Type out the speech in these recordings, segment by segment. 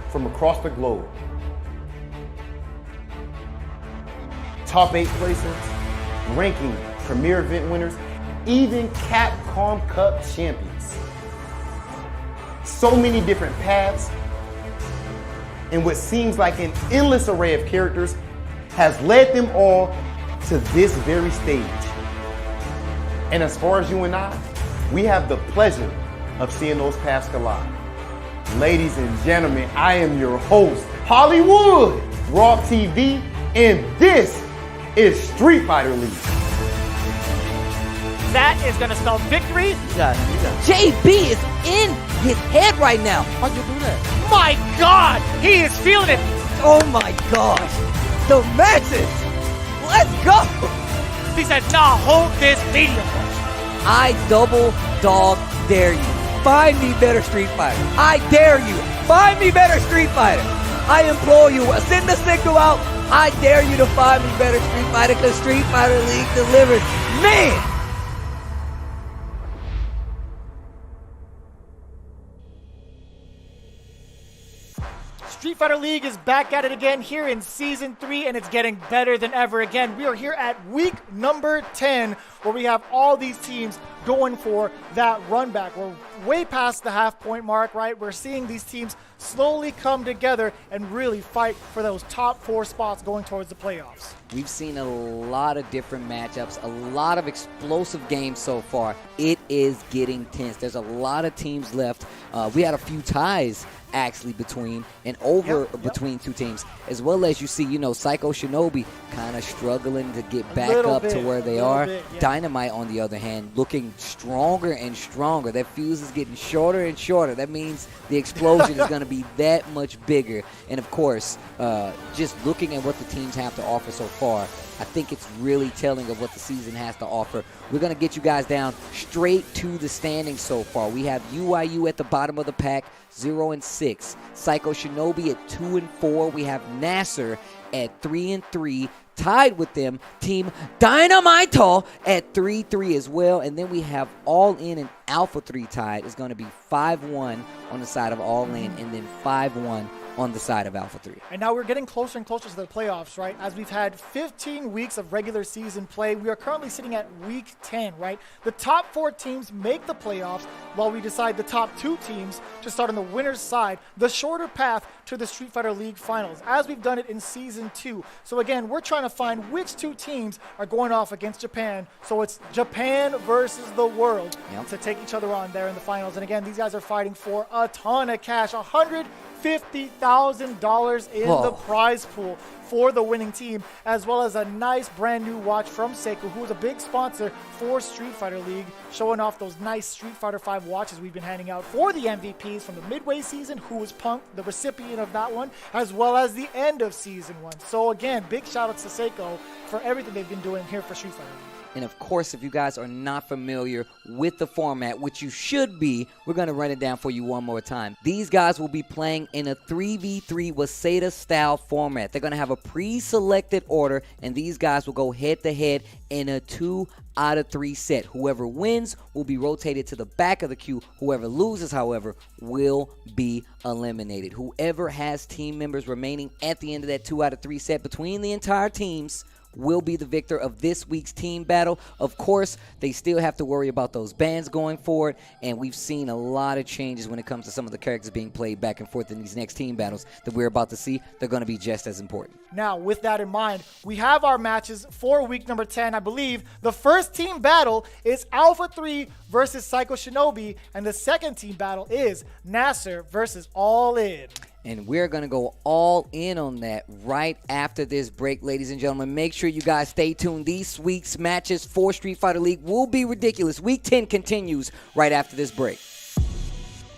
from across the globe. Top 8 placements, ranking premier event winners, even Capcom Cup champions. So many different paths, and what seems like an endless array of characters has led them all to this very stage. And as far as you and I, we have the pleasure of seeing those paths collide. Ladies and gentlemen, I am your host, Hollywood Raw TV, and this is Street Fighter League. That is going to spell victory. JB is in his head right now. How'd you do that? My God, he is feeling it. Oh my gosh. The matches. Let's go. He said, nah, hold this medium. I double dog dare you. Find me better Street Fighter. I dare you. Find me better Street Fighter. I implore you. Send the signal out. I dare you to find me better Street Fighter because Street Fighter League delivers. Man. Street Fighter League is back at it again here in Season 3, and it's getting better than ever again. We are here at week number 10, where we have all these teams going for that run back. We're way past the half-point mark, right? We're seeing these teams slowly come together and really fight for those top 4 spots going towards the playoffs. We've seen a lot of different matchups, a lot of explosive games so far. It is getting tense. There's a lot of teams left. We had a few ties actually between between two teams, as well as you see, Psycho Shinobi kind of struggling to get back up to where they are. Dynamite, on the other hand, looking stronger and stronger. That fuse is getting shorter and shorter. That means the explosion is going to be that much bigger. And of course, just looking at what the teams have to offer so far, I think it's really telling of what the season has to offer. We're going to get you guys down straight to the standings so far. We have UIU at the bottom of the pack, 0-6. Psycho Shinobi at 2-4. We have NASR at 3-3. Tied with them, Team Dynamite at 3-3 as well. And then we have All In and Alpha 3 tied. It's going to be 5-1 on the side of All In, and then 5-1 on the side of Alpha 3. And now we're getting closer and closer to the playoffs, right? As we've had 15 weeks of regular season play, we are currently sitting at week 10, right? The top 4 teams make the playoffs, while we decide the top 2 teams to start on the winner's side, the shorter path to the Street Fighter League finals, as we've done it in Season 2. So again, we're trying to find which 2 teams are going off against Japan. So it's Japan versus the world to take each other on there in the finals. And again, these guys are fighting for a ton of cash, $150,000 in the prize pool for the winning team, as well as a nice brand new watch from Seiko, who is a big sponsor for Street Fighter League, showing off those nice Street Fighter V watches we've been handing out for the MVPs from the midway season, who was Punk, the recipient of that one, as well as the end of Season 1. So again, big shout out to Seiko for everything they've been doing here for Street Fighter League. And of course, if you guys are not familiar with the format, which you should be, we're going to run it down for you one more time. These guys will be playing in a 3v3 Waseda style format. They're going to have a pre-selected order, and these guys will go head-to-head in a 2-out-of-3 set. Whoever wins will be rotated to the back of the queue. Whoever loses, however, will be eliminated. Whoever has team members remaining at the end of that 2-out-of-3 set between the entire teams will be the victor of this week's team battle. Of course, they still have to worry about those bans going forward, and we've seen a lot of changes when it comes to some of the characters being played back and forth in these next team battles that we're about to see. They're going to be just as important. Now, with that in mind, we have our matches for week number 10. I believe the first team battle is Alpha 3 versus Psycho Shinobi, and the second team battle is NASR versus All In. And we're going to go all in on that right after this break, ladies and gentlemen. Make sure you guys stay tuned. These week's matches for Street Fighter League will be ridiculous. Week 10 continues right after this break.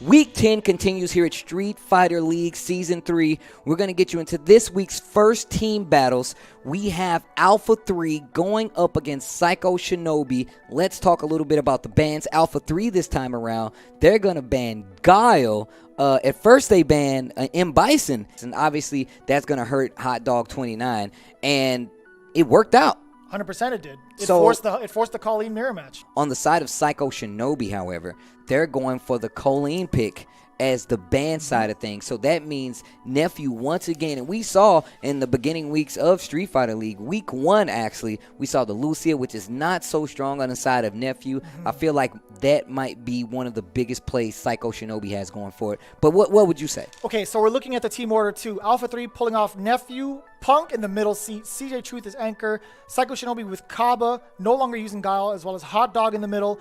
Week 10 continues here at Street Fighter League Season 3. We're going to get you into this week's first team battles. We have Alpha 3 going up against Psycho Shinobi. Let's talk a little bit about the bans. Alpha 3 this time around, they're going to ban Guile. At first they banned M. Bison, and obviously that's going to hurt Hot Dog 29, and it worked out. 100% it did. It forced the Colleen mirror match. On the side of Psycho Shinobi, however, they're going for the Colleen pick as the band side of things. So that means Nephew once again, and we saw in the beginning weeks of Street Fighter League, week 1 actually, we saw the Lucia, which is not so strong on the side of Nephew. I feel like that might be one of the biggest plays Psycho Shinobi has going for it. But what would you say? Okay, so we're looking at the team order too. Alpha 3 pulling off Nephew, Punk in the middle seat, CJ Truth is anchor, Psycho Shinobi with Caba, no longer using Guile, as well as Hot Dog in the middle,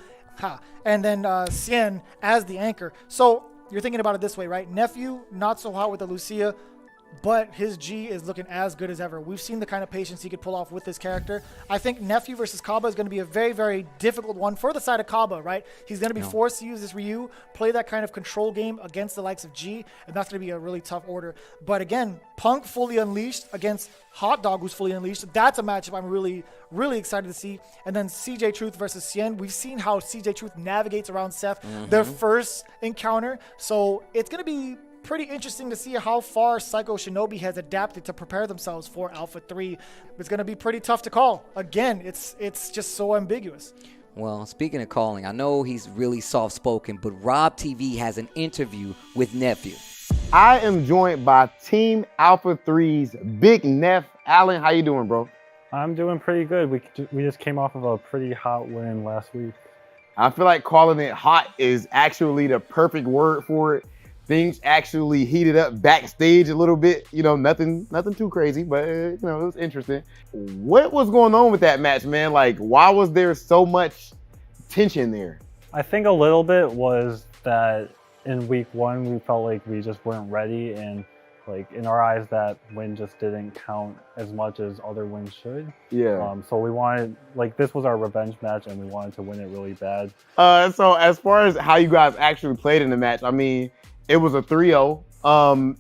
and then Xian as the anchor. So you're thinking about it this way, right? Nephew, not so hot with the Lucia, but his G is looking as good as ever. We've seen the kind of patience he could pull off with this character. I think Nephew versus Caba is going to be a very, very difficult one for the side of Caba, right? He's going to be forced to use this Ryu, play that kind of control game against the likes of G, and that's going to be a really tough order. But again, Punk fully unleashed against Hot Dog, who's fully unleashed. That's a matchup I'm really, really excited to see. And then CJ Truth versus Xian. We've seen how CJ Truth navigates around Seth, their first encounter. So it's going to be pretty interesting to see how far Psycho Shinobi has adapted to prepare themselves for Alpha 3. It's going to be pretty tough to call. Again, it's just so ambiguous. Well, speaking of calling, I know he's really soft-spoken, but Rob TV has an interview with Nephew. I am joined by Team Alpha 3's Big Neff. Allen, how you doing, bro? I'm doing pretty good. We just came off of a pretty hot win last week. I feel like calling it hot is actually the perfect word for it. Things actually heated up backstage a little bit. You know, nothing too crazy, but you know, it was interesting. What was going on with that match, man? Like, why was there so much tension there? I think a little bit was that in week 1 we felt like we just weren't ready, and like in our eyes that win just didn't count as much as other wins should. Yeah. So we wanted, like, this was our revenge match and we wanted to win it really bad. So as far as how you guys actually played in the match, I mean, it was a 3-0.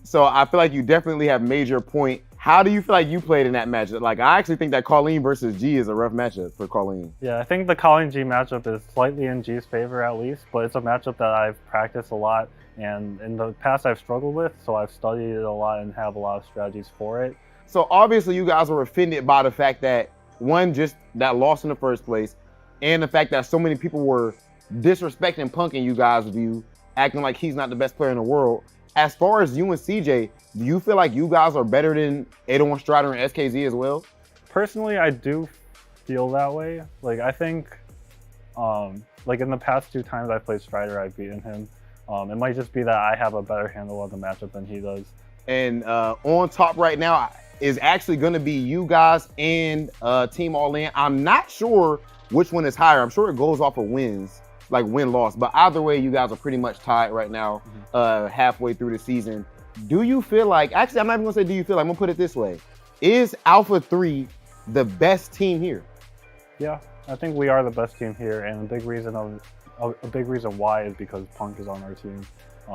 So I feel like you definitely have made your point. How do you feel like you played in that match? Like, I actually think that Colleen versus G is a rough matchup for Colleen. Yeah, I think the Colleen G matchup is slightly in G's favor at least, but it's a matchup that I've practiced a lot, and in the past I've struggled with, so I've studied it a lot and have a lot of strategies for it. So obviously you guys were offended by the fact that, one, just that loss in the first place, and the fact that so many people were disrespecting Punk in you guys' view, acting like he's not the best player in the world. As far as you and CJ, do you feel like you guys are better than 801 Strider and SKZ as well? Personally, I do feel that way. Like, I think, like in the past 2 times I've played Strider, I've beaten him. It might just be that I have a better handle on the matchup than he does. And on top right now is actually going to be you guys and Team All In. I'm not sure which one is higher. I'm sure it goes off of wins, like win-loss. But either way, you guys are pretty much tied right now, halfway through the season. Do you feel like, actually, I'm not even going to say do you feel like, I'm going to put it this way. Is Alpha 3 the best team here? Yeah, I think we are the best team here, and a big reason why is because Punk is on our team.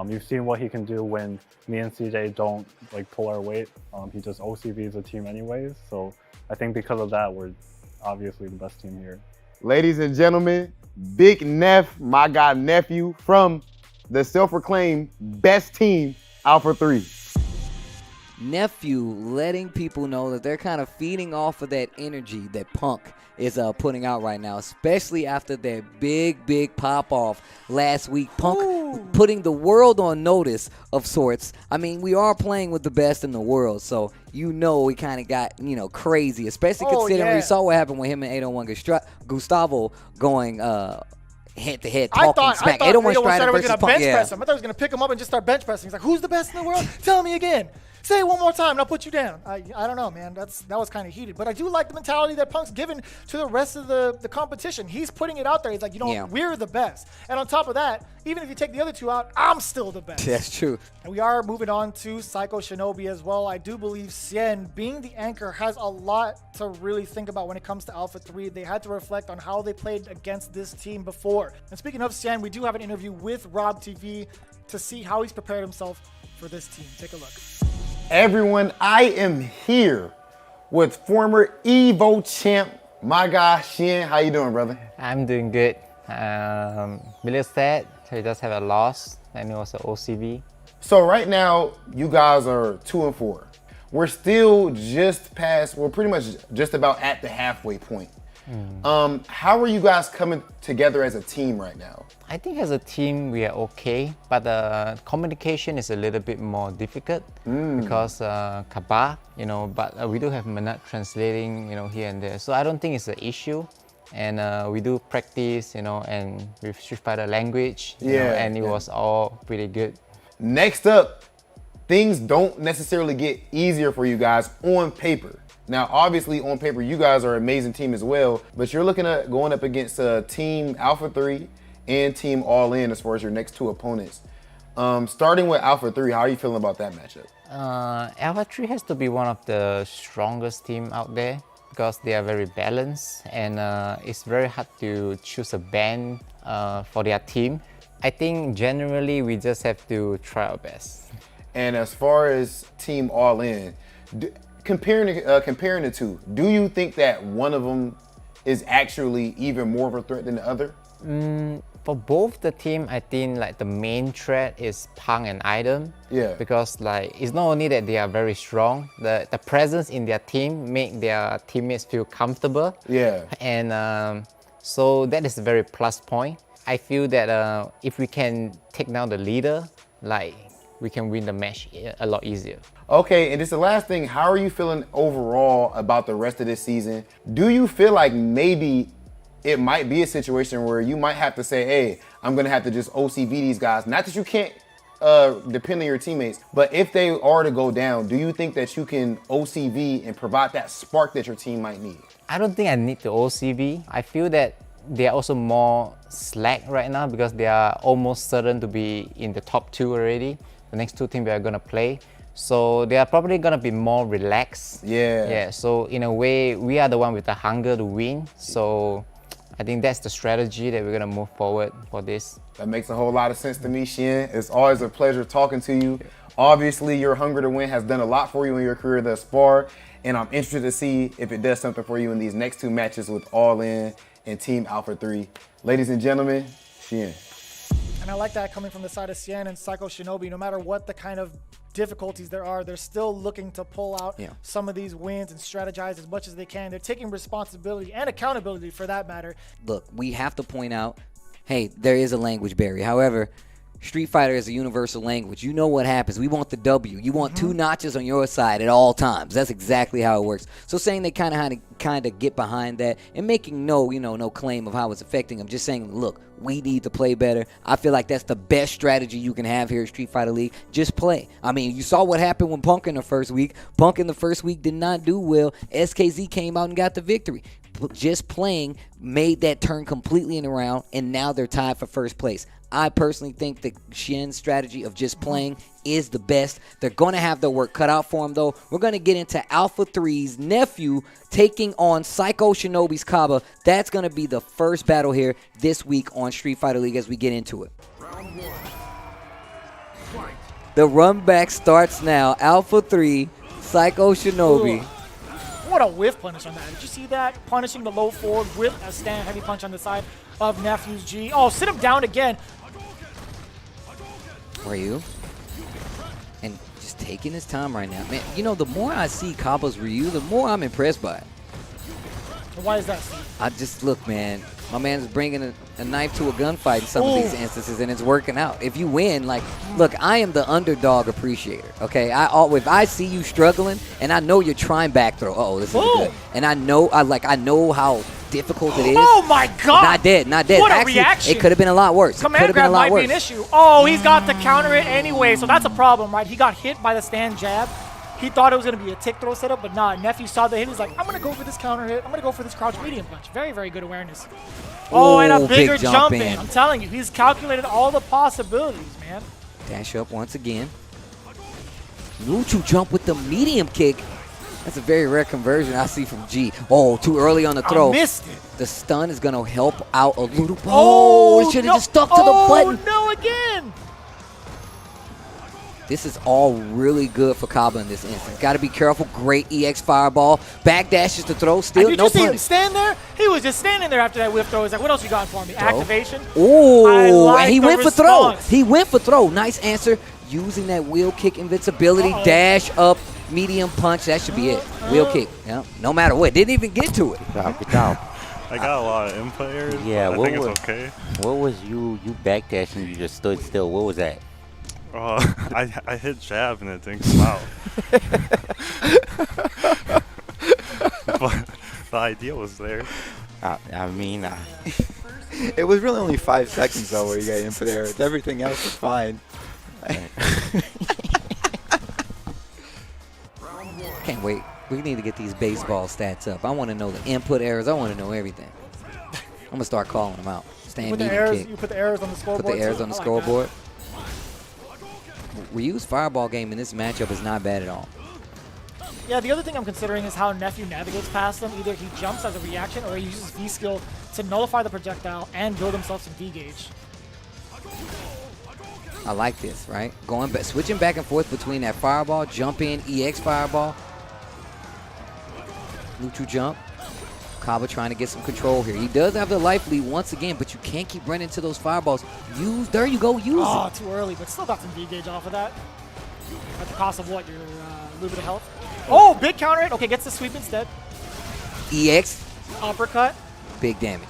You've seen what he can do when me and CJ don't like pull our weight. He just OCVs the team anyways. So I think because of that, we're obviously the best team here. Ladies and gentlemen, Big Neff, my guy Nephew, from the self-proclaimed best team, Alpha 3. Nephew letting people know that they're kind of feeding off of that energy that Punk is putting out right now, especially after their big pop-off last week. Punk putting the world on notice of sorts. I mean, we are playing with the best in the world, so you know we kind of got, you know, crazy, especially considering we saw what happened with him and 801 Gustavo going head-to-head talking smack. 801 Strider was going to bench press him. I thought he was going to pick him up and just start bench pressing. He's like, who's the best in the world? Tell me again. Say it one more time and I'll put you down. I don't know, man. That was kind of heated. But I do like the mentality that Punk's given to the rest of the competition. He's putting it out there. He's like, you know, we're the best. And on top of that, even if you take the other 2 out, I'm still the best. That's true. And we are moving on to Psycho Shinobi as well. I do believe Xian, being the anchor, has a lot to really think about when it comes to Alpha 3. They had to reflect on how they played against this team before. And speaking of Xian, we do have an interview with Rob TV to see how he's prepared himself for this team. Take a look. Everyone, I am here with former Evo champ, my guy Xian. How you doing, brother? I'm doing good. Really sad. So just have a loss, and it was an OCV. So right now, you guys are 2-4. We're still just past, we're pretty much just about at the halfway point. How are you guys coming together as a team right now? I think as a team we are okay, but the communication is a little bit more difficult because Caba, but we do have Manat translating, here and there. So I don't think it's an issue. And we do practice, and with Street Fighter language, and it was all pretty good. Next up, things don't necessarily get easier for you guys on paper. Now, obviously, on paper, you guys are an amazing team as well, but you're looking at going up against Team Alpha 3 and Team All In as far as your next two opponents. Starting with Alpha 3, how are you feeling about that matchup? Alpha 3 has to be one of the strongest team out there because they are very balanced, and it's very hard to choose a band for their team. I think generally we just have to try our best. And as far as Team All In, comparing the two, do you think that one of them is actually even more of a threat than the other? For both the team, I think like the main threat is Punk and iDom. Yeah. Because like it's not only that they are very strong, the presence in their team make their teammates feel comfortable. Yeah. And so that is a very plus point. I feel that if we can take down the leader, like we can win the match a lot easier. Okay, and just the last thing, how are you feeling overall about the rest of this season? Do you feel like maybe it might be a situation where you might have to say, hey, I'm gonna have to just OCV these guys? Not that you can't depend on your teammates, but if they are to go down, do you think that you can OCV and provide that spark that your team might need? I don't think I need to OCV. I feel that they are also more slack right now because they are almost certain to be in the top 2 already. The next 2 teams we are gonna play. So they are probably gonna be more relaxed. Yeah, so in a way, we are the one with the hunger to win. So I think that's the strategy that we're gonna move forward for this. That makes a whole lot of sense to me, Xian. It's always a pleasure talking to you. Obviously, your hunger to win has done a lot for you in your career thus far, and I'm interested to see if it does something for you in these next 2 matches with All In and Team Alpha 3. Ladies and gentlemen, Xian. And I like that coming from the side of Xian and Psycho Shinobi. No matter what the kind of difficulties there are, they're still looking to pull out some of these wins and strategize as much as they can. They're taking responsibility and accountability for that matter. Look, we have to point out, hey, there is a language barrier. However, Street Fighter is a universal language. You know what happens. We want the W. You want 2 notches on your side at all times. That's exactly how it works. So saying they kind of get behind that and making no claim of how it's affecting them. Just saying, look, we need to play better. I feel like that's the best strategy you can have here at Street Fighter League. Just play. I mean, you saw what happened when Punk in the first week. Punk in the first week did not do well. SKZ came out and got the victory. Just playing made that turn completely in around, and now they're tied for first place. I personally think the Xian's strategy of just playing is the best. They're going to have their work cut out for them, though. We're going to get into Alpha 3's Nephew taking on Psycho Shinobi's Caba. That's going to be the first battle here this week on Street Fighter League as we get into it. The run back starts now. Alpha 3, Psycho Shinobi. Ugh. What a whiff punish on that. Did you see that? Punishing the low forward with a stand heavy punch on the side of Nephew's G. Oh, sit him down again. Ryu. And just taking his time right now. Man, the more I see Caba's Ryu, the more I'm impressed by it. Why is that, Steve? I just, look, man, my man's bringing a knife to a gunfight in some of these instances, and it's working out. If you win, look, I am the underdog appreciator, okay? If I see you struggling, and I know you're trying back throw, this is good. And I know how difficult it is. Oh my God! Not dead. What a Actually, reaction! it could have been a lot worse. Command grab might be an issue. Oh, he's got to counter it anyway, so that's a problem, right? He got hit by the stand jab. He thought it was going to be a tick throw setup, but nah. Nephew saw the hit. He was like, I'm going to go for this counter hit. I'm going to go for this crouch medium punch. Very, very good awareness. Oh, and a bigger jump in. I'm telling you, he's calculated all the possibilities, man. Dash up once again. Luchu jump with the medium kick. That's a very rare conversion I see from G. Oh, too early on the throw. I missed it. The stun is going to help out a little. Oh, it should have just stuck to the button. Oh, no, again. This is all really good for Caba in this instance. Got to be careful. Great EX fireball. Back dashes to throw. Still did no you see punch. him stand there? He was just standing there after that whip throw. He's like, what else you got for me? Throw. Activation. Oh, and he went for throw. He went for throw. Nice answer. Using that wheel kick invincibility. Dash up, medium punch. That should be it. Wheel kick. Yeah. No matter what. Didn't even get to it. Good job. I got a lot of input errors. Yeah, but I think it's okay. What was you backdashing? You just stood still. What was that? I hit jab and it didn't come out. But the idea was there. I mean, It was really only 5 seconds though where you got input errors. Everything else was fine. Can't wait. We need to get these baseball stats up. I want to know the input errors. I want to know everything. I'm going to start calling them out. Stand Put the medium errors, kick. you put the errors on the scoreboard. Put the errors too? on the I like scoreboard. Ryu's fireball game in this matchup is not bad at all. that. Yeah, the other thing I'm considering is how Nephew navigates past them. Either he jumps as a reaction or he uses V skill to nullify the projectile and build himself some V gauge. I like this, right? Going back, switching back and forth between that fireball, jump in, EX fireball, neutral jump. Caba trying to get some control here. He does have the life lead once again, but you can't keep running into those fireballs. There you go, use Oh, it. too early, but still got some V gauge off of that. At the cost of what? Your little bit of health? Oh, big counter hit. Okay, gets the sweep instead. EX, Uppercut. big damage.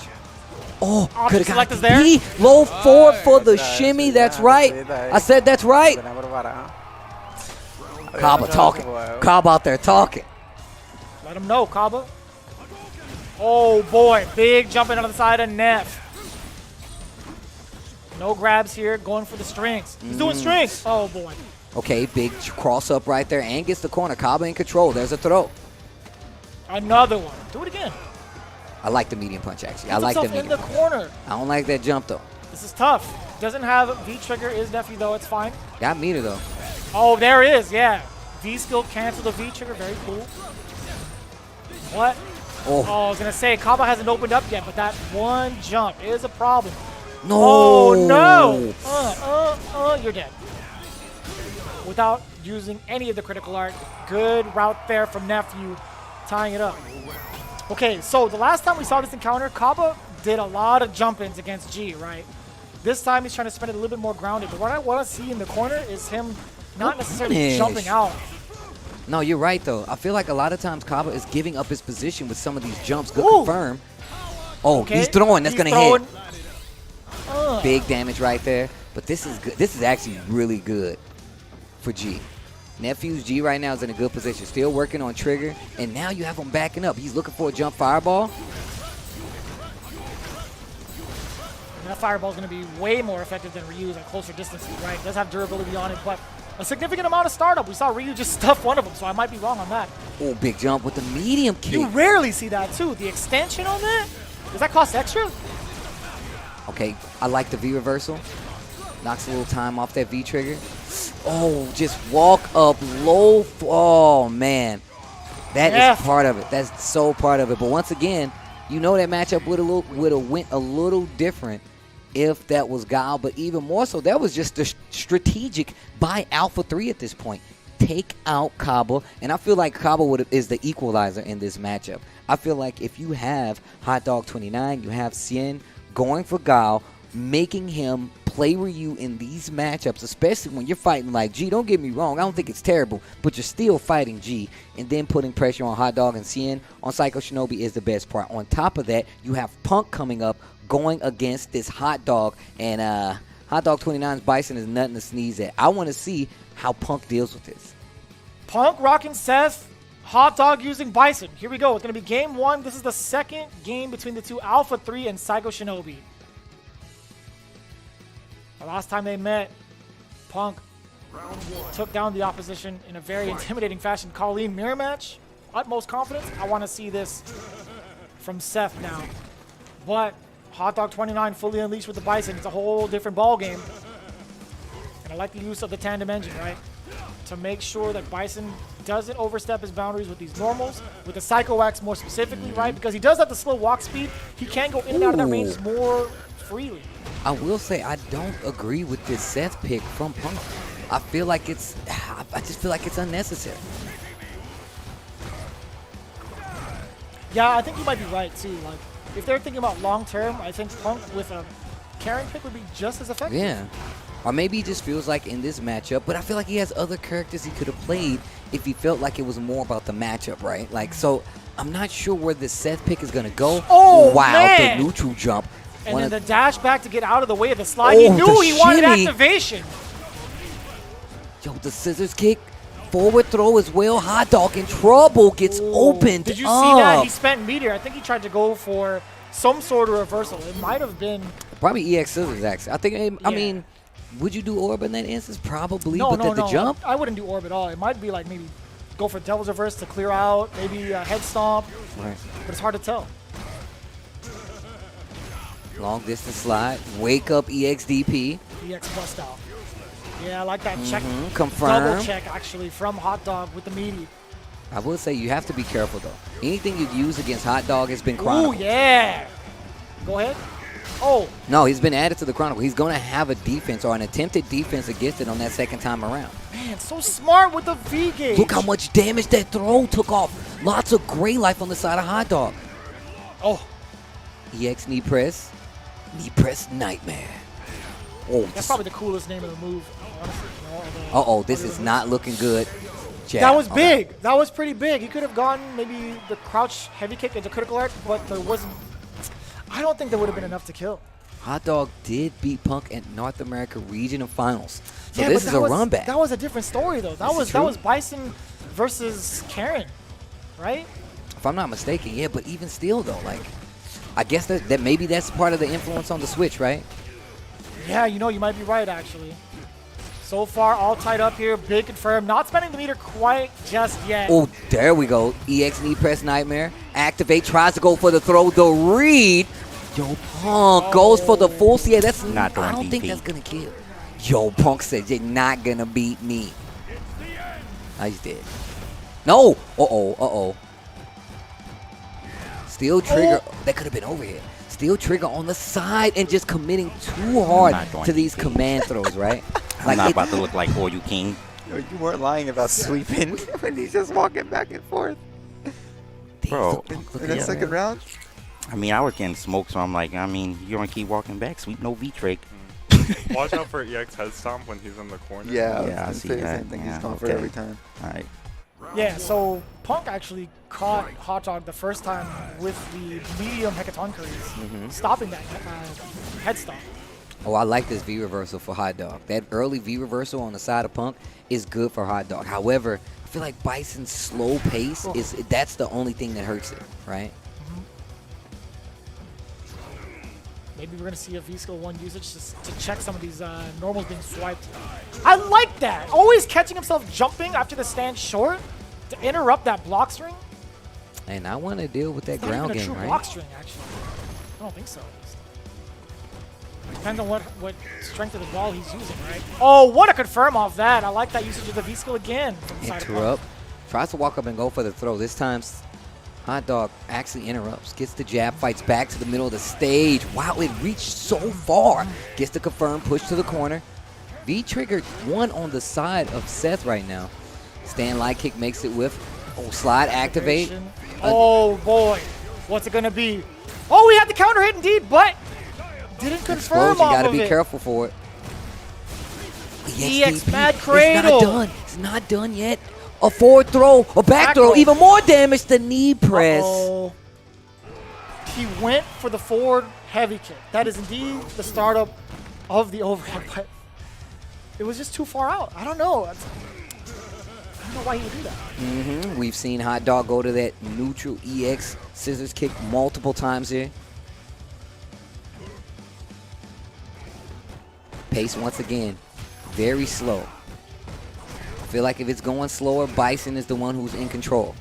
Oh, Option could have select got is there. the low forward for the shimmy. That's right. I said that's right. Caba talking. Caba out there talking. Let him know, Caba. Oh boy, big jumping on the side of Neff. No grabs here, going for the strings. He's doing strings. Oh boy. Okay, big cross up right there and gets the corner. Caba in control. There's a throw. Another one. Do it again. I like the medium punch, actually. I Puts like the himself in medium the punch. corner. I don't like that jump, though. This is tough. Doesn't have V trigger. Is Nephew though? It's fine. Got meter, though. Oh, there it is. Yeah. V skill cancel the V trigger. Very cool. What? Oh, Oh, I was gonna say Caba hasn't opened up yet, but that one jump is a problem. no. Oh no! You're dead. Without using any of the critical art. Good route there from Nephew, tying it up. Okay, so the last time we saw this encounter, Caba did a lot of jump-ins against G, right? This time he's trying to spend it a little bit more grounded, but what I want to see in the corner is him not necessarily Punish. jumping out. No, you're right, though. I feel like a lot of times Caba is giving up his position with some of these jumps. Good Ooh. confirm. Oh, Okay, he's throwing. That's he's going to hit. throwing. Big damage right there. But this is good. This is actually really good for G. Nephew's G right now is in a good position. Still working on trigger. And now you have him backing up. He's looking for a jump fireball. And that fireball is going to be way more effective than Ryu's at closer distances, right? It does have durability on it, but a significant amount of startup. We saw Ryu just stuff one of them, so I might be wrong on that. Oh, big jump with the medium kick. You rarely see that, too. The extension on that? Does that cost extra? Okay, I like the V reversal. Knocks a little time off that V trigger. Oh, just walk up low. Oh, man. That is part of it. That's so part of it. But once again, you know that matchup would have went a little different if that was Guile. But even more so, that was just the strategic by Alpha 3 at this point. Take out Caba. And I feel like Caba is the equalizer in this matchup. I feel like if you have Hot Dog 29, you have Xian going for Guile, making him play Ryu in these matchups, especially when you're fighting like G. Don't get me wrong, I don't think it's terrible, but you're still fighting G, and then putting pressure on Hot Dog and Xian on Psycho Shinobi is the best part. On top of that, you have Punk coming up, going against this Hot Dog, and Hot Dog 29's Bison is nothing to sneeze at. I want to see how Punk deals with this. Punk rocking Seth, Hot Dog using Bison. Here we go. It's going to be game one. This is the second game between the two, Alpha 3 and Psycho Shinobi. The last time they met, Punk took down the opposition in a very intimidating fashion. Colleen mirror match, utmost confidence. I want to see this from Seth now. But Hot Dog 29 fully unleashed with the Bison. It's a whole different ball game. And I like the use of the tandem engine, right? To make sure that Bison doesn't overstep his boundaries with these normals, with the Psycho Wax more specifically, right? Because he does have the slow walk speed. He can go in and out of that range more freely. I will say I don't agree with this Seth pick from Punk. I feel like I just feel like it's unnecessary. Yeah, I think you might be right too. Like, if they're thinking about long term, I think Punk with a Karen pick would be just as effective. Yeah. Or maybe he just feels like in this matchup, but I feel like he has other characters he could have played if he felt like it was more about the matchup, right? Like, so I'm not sure where this Seth pick is going to go. Oh, wow, man. the neutral jump. And then the dash back to get out of the way of the slide. He knew he wanted activation. Yo, the scissors kick. Forward throw as well. Hot Dog in trouble. Gets opened Did you up. see that? He spent meteor. I think he tried to go for some sort of reversal. It might have been. Probably EX scissors, actually. I think, I mean, would you do orb in that instance? Probably. No, but no, the jump? I wouldn't do orb at all. It might be like maybe go for devil's reverse to clear out. Maybe a head stomp. Right. But it's hard to tell. Long distance slide. Wake up EXDP. EX bust out. Yeah, I like that check. Confirm. Double check, actually, from Hot Dog with the meaty. I will say you have to be careful, though. Anything you'd use against Hot Dog has been Ooh, chronicled. yeah. Go ahead. Oh. No, he's been added to the chronicle. He's going to have a defense or an attempted defense against it on that second time around. Man, so smart with the V gauge. Look how much damage that throw took off. Lots of gray life on the side of Hot Dog. Oh. EX knee press. Knee press nightmare. Oh, That's probably the coolest name of the move, honestly. Uh-oh, this is not looking good. Jab. That was big. That was pretty big. He could have gone maybe the crouch heavy kick into critical art, but there wasn't. I don't think there would have been enough to kill. Hot Dog did beat Punk at North America Regional Finals. So Yeah, this but is a run back. That was a different story, though. That was Bison versus Karen, right? If I'm not mistaken, yeah, but even still, though, like, I guess that maybe that's part of the influence on the Switch, right? Yeah, you know, you might be right, actually. So far, all tied up here. Big confirm. Not spending the meter quite just yet. Oh, there we go. EX knee press nightmare. Activate, tries to go for the throw. The read. Yo, Punk goes for the full. Yeah, that's Not I don't think that's going to kill. Yo, Punk said you're not going to beat me. Oh, he's dead. No. Uh-oh, uh-oh. Steel trigger. That could have been overhead. Steel trigger on the side and just committing too hard to these command throws, right? I'm not about to look like All You King. You weren't lying about sweeping when he's just walking back and forth. Bro. In that second round? I mean, I was getting smoked, so I'm like, I mean, you're going to keep walking back. Sweep no V-trick. Watch out for EX head stomp when he's in the corner. Yeah, I see the that. same thing Yeah, he's going for okay. every time. All right. Yeah, so Punk actually caught Hot Dog the first time with the medium Hekatonkeries, stopping that head stomp. Oh, I like this V reversal for Hot Dog. That early V reversal on the side of Punk is good for Hot Dog. However, I feel like Bison's slow pace that's the only thing that hurts it, right? Maybe we're going to see a V-Skill 1 usage just to check some of these normals being swiped. I like that. Always catching himself jumping after the stand short to interrupt that block string. And I want to deal with that It's not ground even a game, true right? block string, actually. I don't think so. Depends on what strength of the ball he's using, right? Oh, what a confirm off that. I like that usage of the V-Skill again. From the side of Interrupt. Tries to walk up and go for the throw. This time, Hot Dog actually interrupts. Gets the jab, fights back to the middle of the stage. Wow, it reached so far. Gets the confirm, push to the corner. V triggered one on the side of Seth right now. Stand light kick makes it with. Oh, slide activate. Oh, boy. What's it going to be? Oh, we had the counter hit indeed, but didn't confirm Explosion, off gotta of be it. careful for it. EX mad It's cradle. not done. It's not done yet. A forward throw, a back throw, throw. even more damage. The knee press. Uh-oh. He went for the forward heavy kick. That is indeed the startup of the overhead, but it was just too far out. I don't know. I don't know why he would do that. We've seen Hot Dog go to that neutral EX scissors kick multiple times here. Pace once again, very slow. I feel like if it's going slower, Bison is the one who's in control.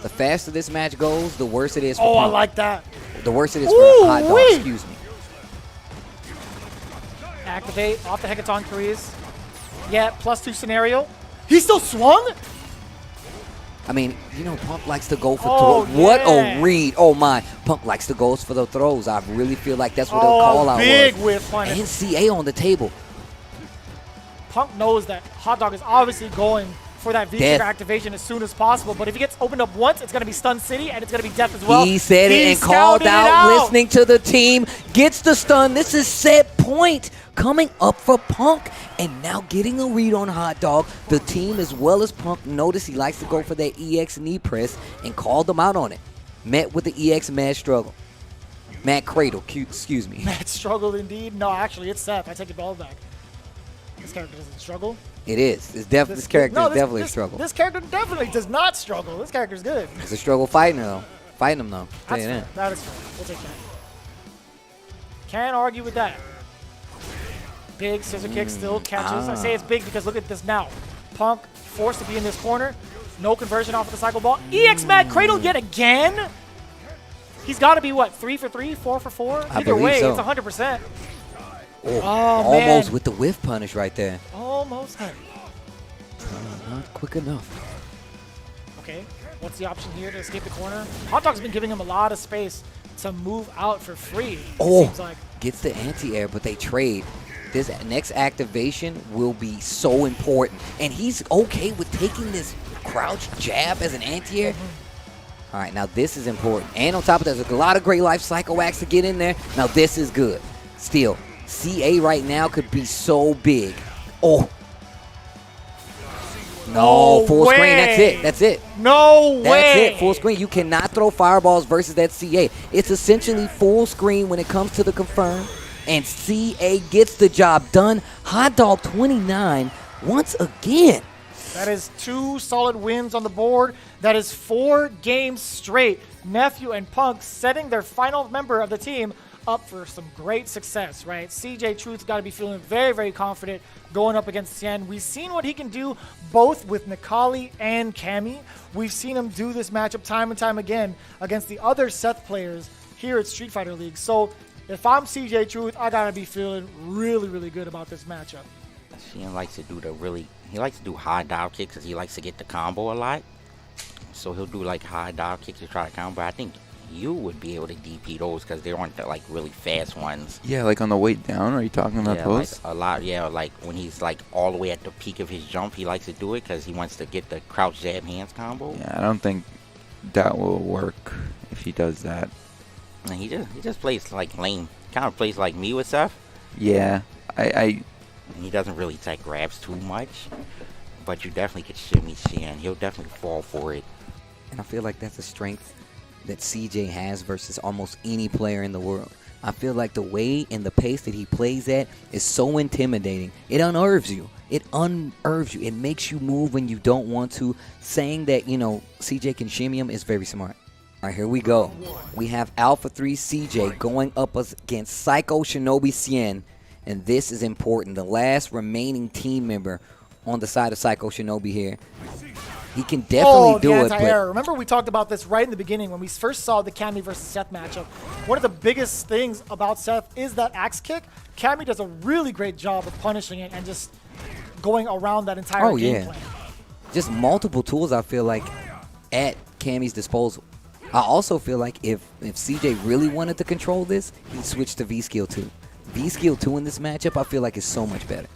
The faster this match goes, the worse it is for Oh, I Punk. like that. The worse it is for Hot Dog, Ooh-wee. excuse me. Activate off the Hekatonkeries. Yeah, +2 scenario. He still swung? I mean, you know, Punk likes to go for Oh, throws. What yeah. a read. Oh, my. Punk likes to go for the throws. I really feel like that's what the call out big was. whiff on it. And CA on the table. Punk knows that Hot Dog is obviously going for that V Death. trigger activation as soon as possible. But if he gets opened up once, it's going to be Stun City, and it's going to be Death as well. He said it and called out, listening to the team. Gets the stun. This is set point coming up for Punk. And now getting a read on Hot Dog. The team, as well as Punk, notice he likes to go for that EX knee press and called them out on it. Met with the EX mad struggle. Mad cradle, excuse me. Mad struggle indeed. No, actually, it's Seth. I take it all back. This character doesn't struggle. It is. It's this character is definitely a struggle. This character definitely does not struggle. This character's good. It's a struggle fighting though. Fighting him though. That's fair. That is fair. We'll take that. Can't argue with that. Big scissor kick still catches. I say it's big because look at this now. Punk forced to be in this corner. No conversion off of the cycle ball. EX Mad Cradle yet again. He's got to be what, 3 for 3, 4 for 4? Either way, so. it's 100%. Oh, man. almost with the whiff punish right there. Almost had it. Not quick enough. Okay, what's the option here to escape the corner? Hot Dog's been giving him a lot of space to move out for free. Oh, seems like. Gets the anti-air, but they trade. This next activation will be so important. And he's okay with taking this crouch jab as an anti-air. All right, now this is important. And on top of that, there's a lot of great life cycle wax to get in there. Now this is good. Still, CA right now could be so big. Oh. No, full screen, that's it, that's it. No way. That's it, full screen. You cannot throw fireballs versus that CA. It's essentially full screen when it comes to the confirm. And CA gets the job done. Hot Dog 29 once again. That is 2 solid wins on the board. That is 4 games straight. Nephew and Punk setting their final member of the team up for some great success, right? CJ Truth's got to be feeling very, very confident going up against Xian. We've seen what he can do both with Nikali and Cammy. We've seen him do this matchup time and time again against the other Seth players here at Street Fighter League. So if I'm CJ Truth, I got to be feeling really, really good about this matchup. Xian likes to do he likes to do high dial kicks because he likes to get the combo a lot. So he'll do like high dial kicks to try to combo. I think you would be able to DP those because they aren't the like really fast ones. Yeah, like on the way down. Are you talking about those? Like a lot. Yeah, like when he's like all the way at the peak of his jump, he likes to do it because he wants to get the crouch jab hands combo. Yeah, I don't think that will work if he does that. And he just plays like lame. Kind of plays like me with Seth. Yeah, And he doesn't really take grabs too much, but you definitely could shimmy Xian. He'll definitely fall for it. And I feel like that's a strength that CJ has versus almost any player in the world. I feel like the way and the pace that he plays at is so intimidating. It unnerves you. It unnerves you. It makes you move when you don't want to. Saying that, you know, CJ can shimmy him is very smart. All right, here we go. We have Alpha 3 CJ going up against Psycho Shinobi Xian. And this is important. The last remaining team member on the side of Psycho Shinobi here. He can definitely do it. But remember we talked about this right in the beginning when we first saw the Cammy versus Seth matchup. One of the biggest things about Seth is that axe kick. Cammy does a really great job of punishing it and just going around that entire game plan. Just multiple tools, I feel like, at Cammy's disposal. I also feel like if CJ really wanted to control this, he'd switch to V-Skill 2. V-Skill 2 in this matchup, I feel like is so much better.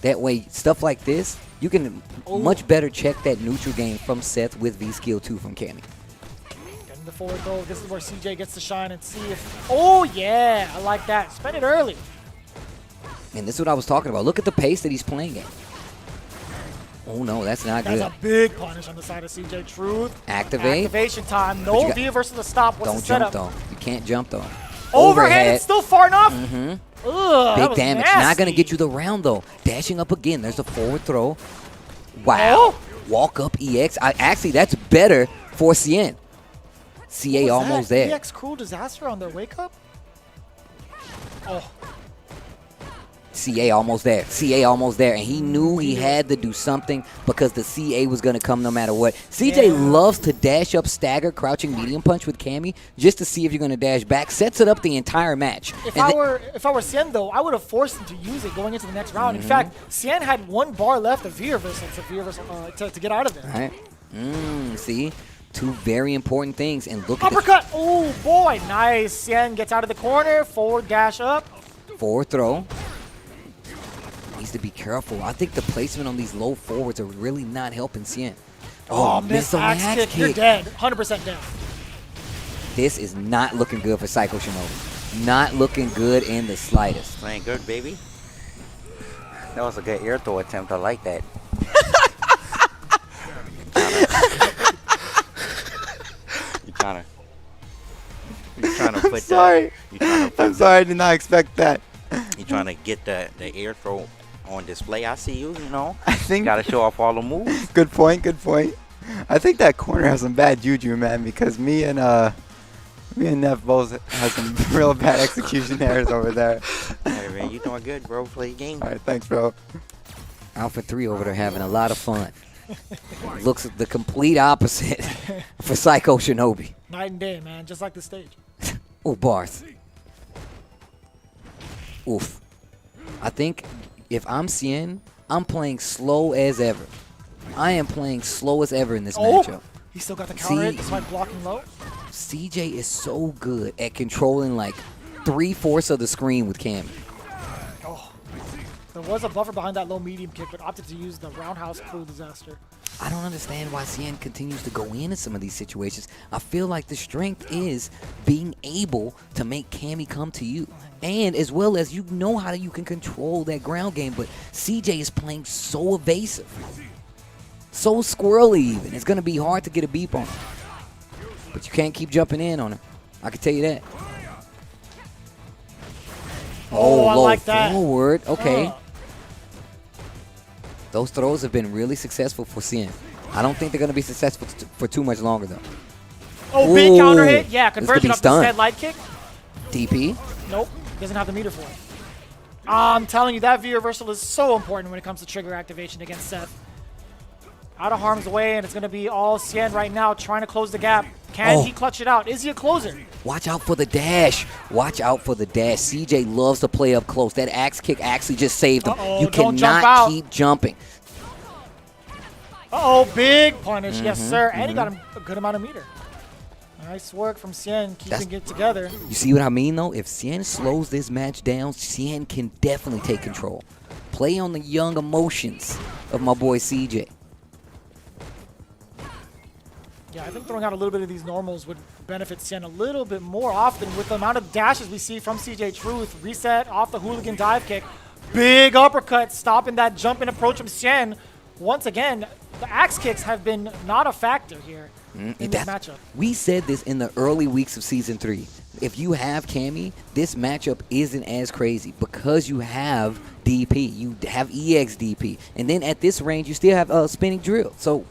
That way, stuff like this, you can much better check that neutral game from Seth with V-Skill 2 from Cammy. Getting the forward throw. This is where CJ gets to shine and see if... Oh, yeah. I like that. Spend it early. And this is what I was talking about. Look at the pace that he's playing at. Oh, no, that's not good. That's a big punish on the side of CJ Truth. Activate. Activation time. No V versus the stop. What's the setup? Don't jump, though. You can't jump, though. Overhead. It's still far enough. Ugh, big damage. Nasty. Not going to get you the round, though. Dashing up again. There's a forward throw. Wow. Walk up EX. Actually, that's better for Xian. CA almost there. EX Cruel Disaster on their wake up? Oh. CA almost there. CA almost there. And he knew he had to do something because the CA was going to come no matter what. CJ loves to dash up stagger, crouching medium punch with Cammy just to see if you're going to dash back. Sets it up the entire match. If I were Xian, though, I would have forced him to use it going into the next round. In fact, Xian had 1 bar left of V reversal to get out of there. All right. See? 2 very important things. And look uppercut. Oh, boy. Nice. Xian gets out of the corner. Forward dash up. Forward throw. needs to be careful. I think the placement on these low forwards are really not helping Xian. Oh, missed missed the axe kick. You're dead. 100% dead. This is not looking good for Psycho Shinobi. Not looking good in the slightest. Playing good, baby. That was a good air throw attempt. I like that. You trying to put Sorry. that. I'm sorry. I did not expect that. You trying to get the air throw on display. I see you. You know. I think. Got to show off all the moves. Good point. Good point. I think that corner has some bad juju, man, because me and Neff both have some real bad execution errors over there. Hey, man, you doing good, bro. Play your game. All right, thanks, bro. Alpha 3 over there having a lot of fun. Looks the complete opposite for Psycho Shinobi. Night and day, man. Just like the stage. Oh, Barth. Oof. I think if I'm Xian, I'm playing slow as ever. I am playing slow as ever in this matchup. He still got the counter hit despite blocking low. CJ is so good at controlling like 3/4 of the screen with Cammy. Oh, there was a buffer behind that low medium kick, but opted to use the roundhouse cruel disaster. I don't understand why Xian continues to go in some of these situations. I feel like the strength is being able to make Cammy come to you. And as well as you know how you can control that ground game, but CJ is playing so evasive. So squirrely even. It's going to be hard to get a beep on him. But you can't keep jumping in on him. I can tell you that. Oh, I low like that. Forward. Okay. Those throws have been really successful for Xian. I don't think they're going to be successful for too much longer, though. Oh, big counter hit. Yeah, This could conversion be up this stunned. head light kick. DP. Nope, doesn't have the meter for it. I'm telling you, that V reversal is so important when it comes to trigger activation against Seth. Out of harm's way, and it's going to be all Xian right now trying to close the gap. Can he clutch it out? Is he a closer? Watch out for the dash. Watch out for the dash. CJ loves to play up close. That axe kick actually just saved him. You don't jump cannot out. keep jumping. Uh-oh, big punish. Yes, sir. And he got him a good amount of meter. Nice work from Xian, keeping it together. You see what I mean, though? If Xian slows this match down, Xian can definitely take control. Play on the young emotions of my boy CJ. Yeah, I think throwing out a little bit of these normals would benefit Xian a little bit more often with the amount of dashes we see from CJ Truth. Reset off the hooligan dive kick. Big uppercut stopping that jump and approach from Xian. Once again, the axe kicks have been not a factor here in this matchup. We said this in the early weeks of Season 3. If you have Cammy, this matchup isn't as crazy because you have DP. You have EX DP. And then at this range, you still have a spinning drill. So,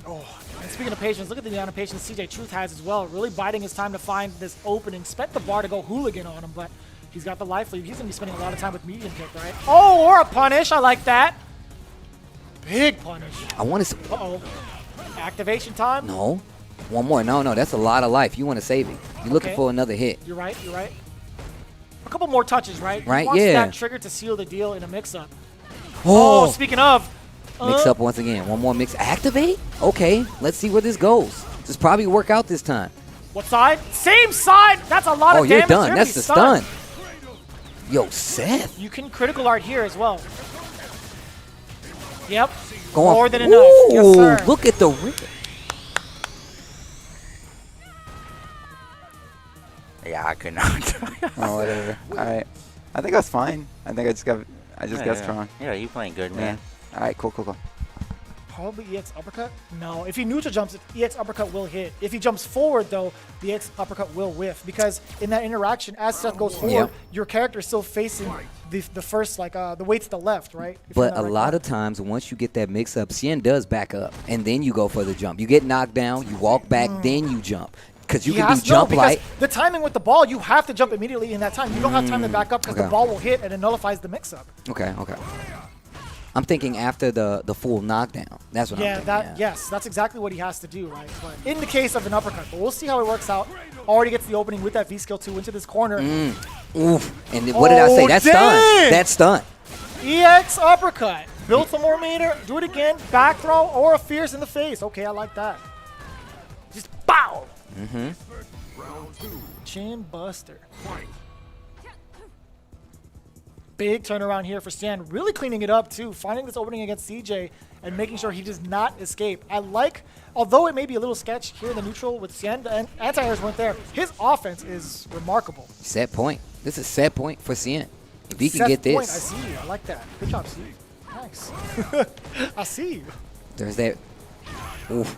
And speaking of patience, look at the amount of patience CJ Truth has as well. Really biding his time to find this opening. Spent the bar to go hooligan on him, but he's got the life lead. He's going to be spending a lot of time with medium kick, right? Oh, or a punish. I like that. Big punish. I want to... Uh-oh. Activation time? No. One more. No, that's a lot of life. You want to save it. You're looking for another hit. You're right. A couple more touches, right? Right, He wants yeah. that trigger to seal the deal in a mix-up. Oh, Speaking of... mix up once again. One more mix. Activate? Okay, let's see where this goes. This probably work out this time. What side? Same side! That's a lot of damage. Oh, you're done. You're That's the stunned. stun. Yo, Seth. You can critical art here as well. Yep. Go on. More than enough. Yes, Ooh, sir. look at the rip. Yeah, I could not. Oh, whatever. All right. I think that's fine. I think I just got strong. Yeah, you playing good, man. All right, cool. Probably EX uppercut? No. If he neutral jumps, EX uppercut will hit. If he jumps forward, though, the EX uppercut will whiff. Because in that interaction, as Seth goes forward, your character is still facing the first, the weight to the left, right? But a lot of times, once you get that mix-up, Xian does back up, and then you go for the jump. You get knocked down, you walk back, then you jump. Because you can do jump light. The timing with the ball, you have to jump immediately in that time. You don't have time to back up because the ball will hit and it nullifies the mix-up. Okay. I'm thinking after the full knockdown. That's what I'm thinking. Yes, that's exactly what he has to do, right? But in the case of an uppercut, but we'll see how it works out. Already gets the opening with that V-skill 2 into this corner. Oof. And what did I say? That's stun. That's stun. EX uppercut. Build some more meter. Do it again. Back throw or a fierce in the face. Okay, I like that. Just bow. Chin buster. big turnaround here for Xian, really cleaning it up too, finding this opening against CJ and making sure he does not escape. I like, although it may be a little sketch here in the neutral with Xian, and anti-airs weren't there, his offense is remarkable. Set point. This is set point for Xian. If he can Set get this. point, I see you. I like that. Good job, Steve. Nice. I see you. There's that. Oof.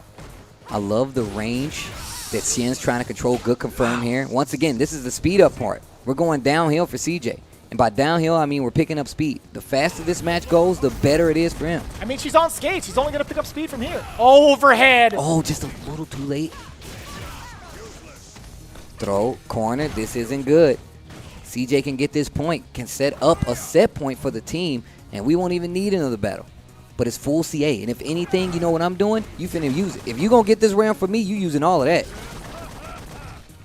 I love the range that Xian's trying to control. Good confirm here. Once again, this is the speed up part. We're going downhill for CJ. And by downhill, I mean we're picking up speed. The faster this match goes, the better it is for him. I mean, she's on skates. She's only going to pick up speed from here. Overhead. Oh, just a little too late. Throw, corner. This isn't good. CJ can get this point, can set up a set point for the team, and we won't even need another battle. But it's full CA, and if anything, you know what I'm doing? You finna use it. If you gonna get this round for me, you using all of that.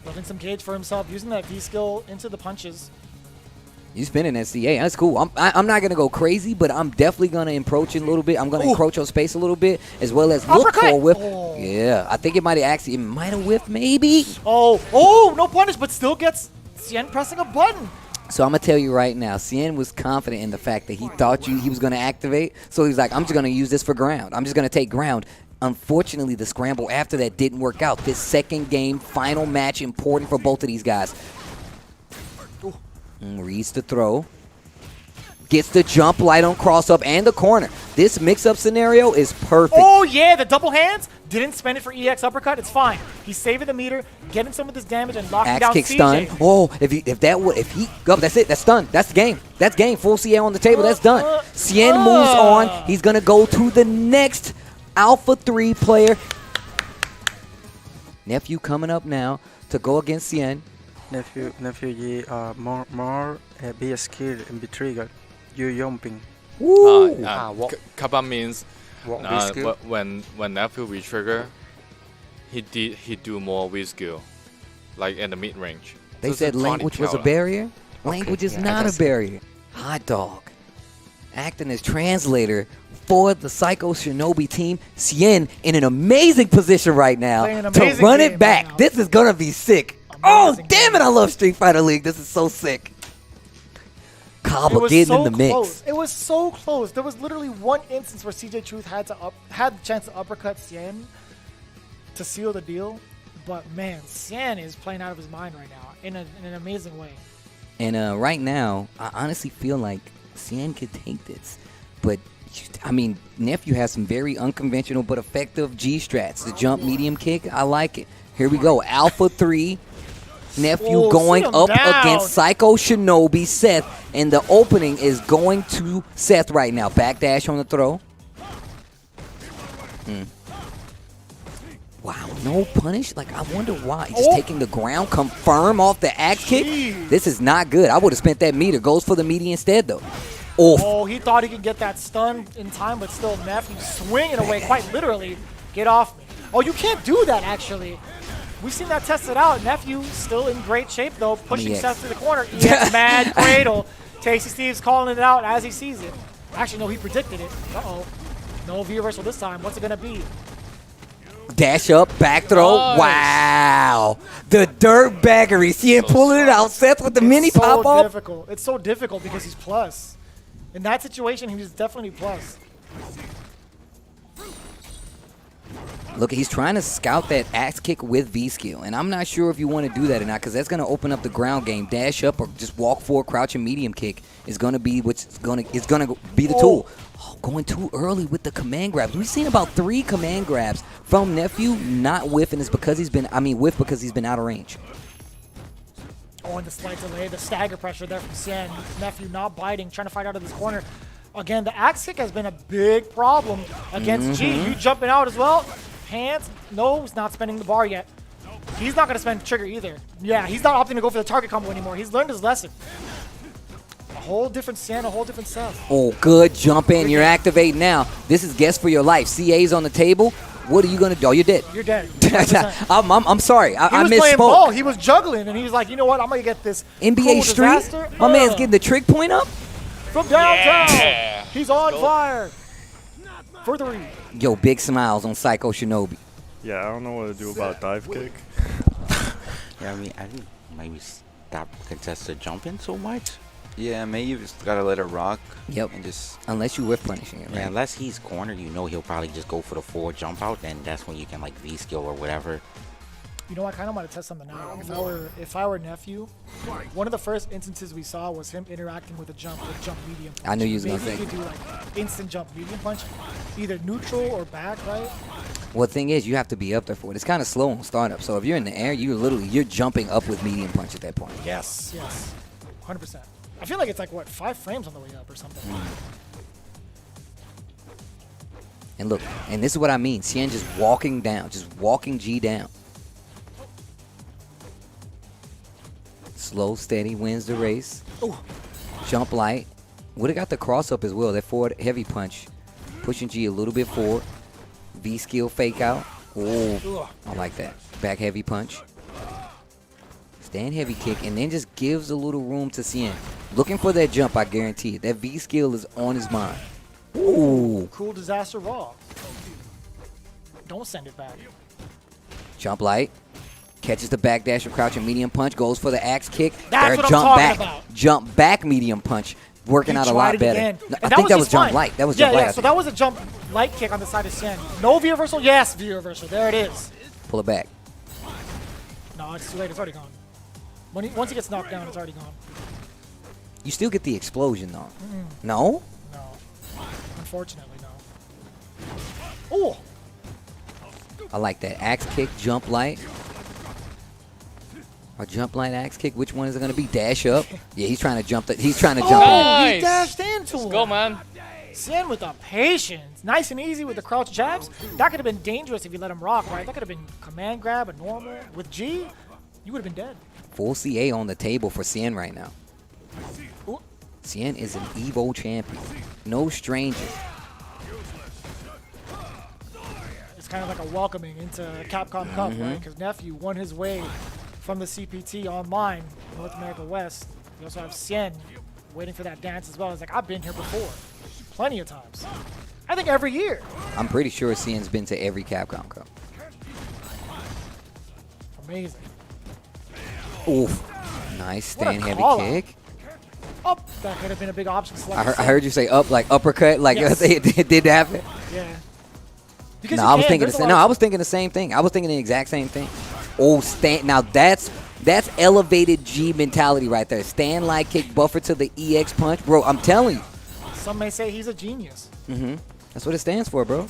Building some cage for himself, using that V skill into the punches. You spinning that CA, that's cool. I'm not gonna go crazy, but I'm definitely gonna encroach a little bit. I'm gonna encroach on space a little bit, as well as look for a whiff. Oh. Yeah, I think it might have actually, it might have whiffed maybe. Oh, no punish, but still gets Xian pressing a button. So I'm gonna tell you right now, Xian was confident in the fact that he thought he was gonna activate. So he's like, I'm just gonna use this for ground. I'm just gonna take ground. Unfortunately, the scramble after that didn't work out. This second game, final match, important for both of these guys. Reads the throw. Gets the jump, light on cross up, and the corner. This mix-up scenario is perfect. Oh, yeah, the double hands. Didn't spend it for EX uppercut. It's fine. He's saving the meter, getting some of this damage, and locking Axe down kick CJ. stun. Oh, that's it. That's done. That's the game. That's game. Full CA on the table. That's done. Xian moves on. He's gonna go to the next Alpha 3 player. Nephew coming up now to go against Xian. Nephew, more be a skill and be triggered. You jumping. Caba means skill? when Nephew re-trigger, he do more with skill, like in the mid range. They said language was a barrier. Language is not a barrier. Hot dog. Acting as translator for the Psycho Shinobi team. Xian in an amazing position right now to run it back. This is gonna be sick. Oh, damn it, I love Street Fighter League. This is so sick. Caba getting in the mix. It was so close. There was literally one instance where CJ Truth had the chance to uppercut Xian to seal the deal. But, man, Xian is playing out of his mind right now in an amazing way. And right now, I honestly feel like Xian could take this. But, I mean, Nephew has some very unconventional but effective G-strats. The jump medium kick, I like it. Here we go. Alpha 3. Nephew going up against Psycho Shinobi, Seth, and the opening is going to Seth right now. Backdash on the throw. Wow, no punish? Like, I wonder why. He's just taking the ground, confirm off the axe kick. This is not good. I would have spent that meter. Goes for the meaty instead, though. Oh, he thought he could get that stun in time, but still, Nephew swinging away, quite literally. Get off me. Oh, you can't do that, actually. We've seen that tested out. Nephew still in great shape, though, pushing Seth to the corner. EX mad cradle. Tasty Steve's calling it out as he sees it. Actually, no, he predicted it. Uh-oh. No V-reversal this time. What's it going to be? Dash up, back throw. Nice. Wow. The dirt baggery. See him pulling it out. Seth with the mini pop-up. Difficult. It's so difficult because he's plus. In that situation, he was definitely plus. Look, he's trying to scout that axe kick with V skill, and I'm not sure if you want to do that or not, because that's going to open up the ground game. Dash up or just walk forward, crouch and medium kick is going to be what's going to be the tool. Oh, going too early with the command grabs. We've seen about 3 command grabs from Nephew, not whiff, and it's because he's been because he's been out of range. Oh, and the slight delay, the stagger pressure there from Xian. Nephew not biting, trying to fight out of this corner. Again, the axe kick has been a big problem against G. You jumping out as well. Hands, no, he's not spending the bar yet. He's not going to spend trigger either. Yeah, he's not opting to go for the target combo anymore. He's learned his lesson. A whole different Xian, a whole different Seth. Oh, good jump in. You're activating now. This is guess for your life. CA's on the table. What are you going to do? Oh, you're dead. You're dead. I'm sorry. I misspoke. Playing ball. He was juggling, and he was like, you know what? I'm going to get this NBA Street. Disaster. My man's getting the trick point up. From downtown. Yeah. He's on fire. For 3. Yo, big smiles on Psycho Shinobi. Yeah, I don't know what to do about dive kick. Yeah, I mean, I think maybe stop contested jumping so much. Yeah, maybe you just gotta let it rock. Yep. And just Unless you whiff punishing it, right? Yeah, unless he's cornered, you know he'll probably just go for the forward jump out, then that's when you can like V-skill or whatever. You know, I kind of want to test something out. If I were Nephew, one of the first instances we saw was him interacting with a jump medium punch. I knew you was gonna Maybe say. he could do like instant jump medium punch, either neutral or back, right? Well, the thing is, you have to be up there for it. It's kind of slow on startup. So if you're in the air, you're jumping up with medium punch at that point. Yes, 100%. I feel like it's like what 5 frames on the way up or something. And look, and this is what I mean. Xian just walking down, just walking G down. Slow, steady, wins the race. Ooh. Jump light. Would have got the cross up as well. That forward heavy punch. Pushing G a little bit forward. V skill fake out. Oh, I like that. Back heavy punch. Stand heavy kick, and then just gives a little room to Xian. Looking for that jump, I guarantee it. That V skill is on his mind. Ooh. Cool disaster raw. Don't send it back. Jump light. Catches the backdash of crouching medium punch. Goes for the axe kick. That's what I'm jump talking back. about. Jump back medium punch. Working out a lot better. No, I think that was jump light. That was jump light. Yeah, so that was a jump light kick on the side of Xian. No V reversal? Yes, V reversal. There it is. Pull it back. No, it's too late. It's already gone. Once he gets knocked down, it's already gone. You still get the explosion, though. No? No. Unfortunately, no. Ooh. I like that. Axe kick, jump light. Or jump light, axe kick. Which one is it going to be? Dash up. Yeah, he's trying to jump. He's trying to jump in. Oh, he dashed into him. Go, man. Xian with the patience. Nice and easy with the crouch jabs. That could have been dangerous if you let him rock, right? That could have been command grab, a normal. With G, you would have been dead. Full CA on the table for Xian right now. Ooh. Xian is an Evo champion. No stranger. It's kind of like a welcoming into Capcom Cup, right? Because Nephew won his way from the CPT online, North America West. We also have Xian waiting for that dance as well. It's like, I've been here before, plenty of times. I think every year. I'm pretty sure Xian's been to every Capcom Cup. Amazing. Oof. Nice stand heavy call-out. kick. Oh, that could have been a big option select. I heard you say up, like uppercut, like Yes. it did happen. Yeah. Because No, you I was can. thinking There's the a same. lot No, of- I was thinking the same thing. I was thinking the exact same thing. Oh, stand. Now that's elevated G mentality right there. Stand like kick, buffer to the EX punch, bro. I'm telling you. Some may say he's a genius. That's what it stands for, bro.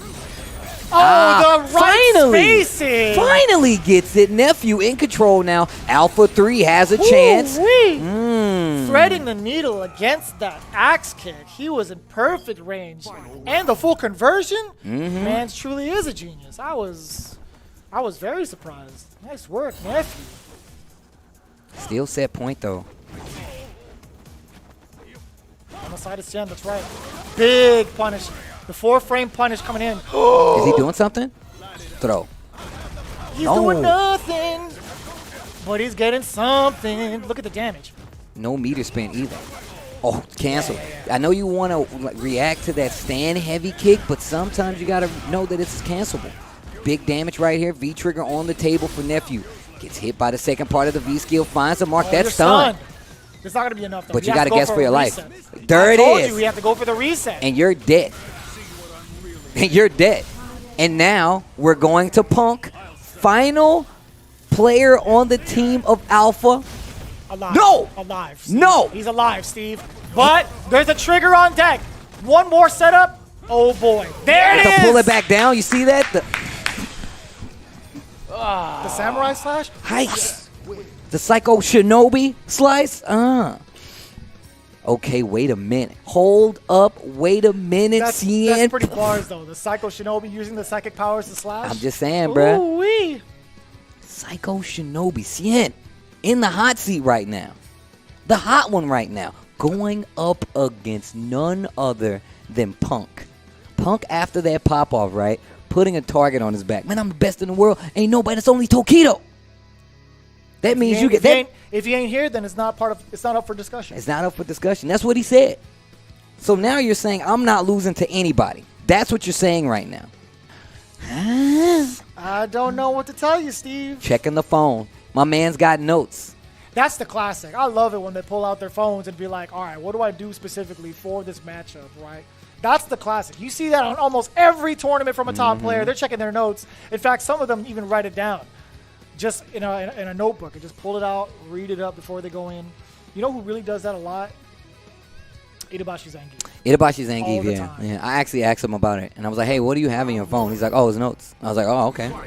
Oh, the right finally, spacing. finally gets it. Nephew in control now. Alpha 3 has a chance. Ooh-wee. Threading the needle against that axe kick. He was in perfect range. And the full conversion, man, truly is a genius. I was very surprised. Nice work, Nephew. Still set point though. On the side of Xian, that's right. Big punish. The 4-frame punish coming in. Is he doing something? Throw. He's No. doing nothing. But he's getting something. Look at the damage. No meter spin either. Oh, cancel. I know you want to react to that stand heavy kick, but sometimes you got to know that it's cancelable. Big damage right here. V trigger on the table for Nephew. Gets hit by the second part of the V skill. Finds a mark. Oh, That's you're stunned. stunned. It's not going to be enough, though. But You you have got to to go guess for a your life. reset. There I it told is. you we have to go for the reset. And you're dead. And you're dead. And now we're going to Punk. Final player on the team of Alpha. Alive. No! Alive. Steve. No! He's alive, Steve. But there's a trigger on deck. One more setup. Oh, boy. There it is. To pull it back down. You see that? The samurai slash? Heist. The Psycho Shinobi slice? Okay, wait a minute. Hold up. Wait a minute, That's Xian. pretty bars, though. The Psycho Shinobi using the psychic powers to slash. I'm just saying, bruh. Ooh-wee. Psycho Shinobi. Xian in the hot seat right now. The hot one right now. Going up against none other than Punk. Punk after that pop-off, right? Putting a target on his back. Man, I'm the best in the world. Ain't nobody. That's only Tokido. That means you get that. If he ain't here, then it's not up for discussion. It's not up for discussion. That's what he said. So now you're saying I'm not losing to anybody. That's what you're saying right now. I don't know what to tell you, Steve. Checking the phone. My man's got notes. That's the classic. I love it when they pull out their phones and be like, all right, what do I do specifically for this matchup, right? That's the classic. You see that on almost every tournament from a top player. They're checking their notes. In fact, some of them even write it down just in a notebook and just pull it out, read it up before they go in. You know who really does that a lot? Itabashi Zangief. Itabashi Zangief, All the yeah. time. Yeah. I actually asked him about it, and I was like, hey, what do you have in your phone? He's like, oh, his notes. I was like, oh, okay. All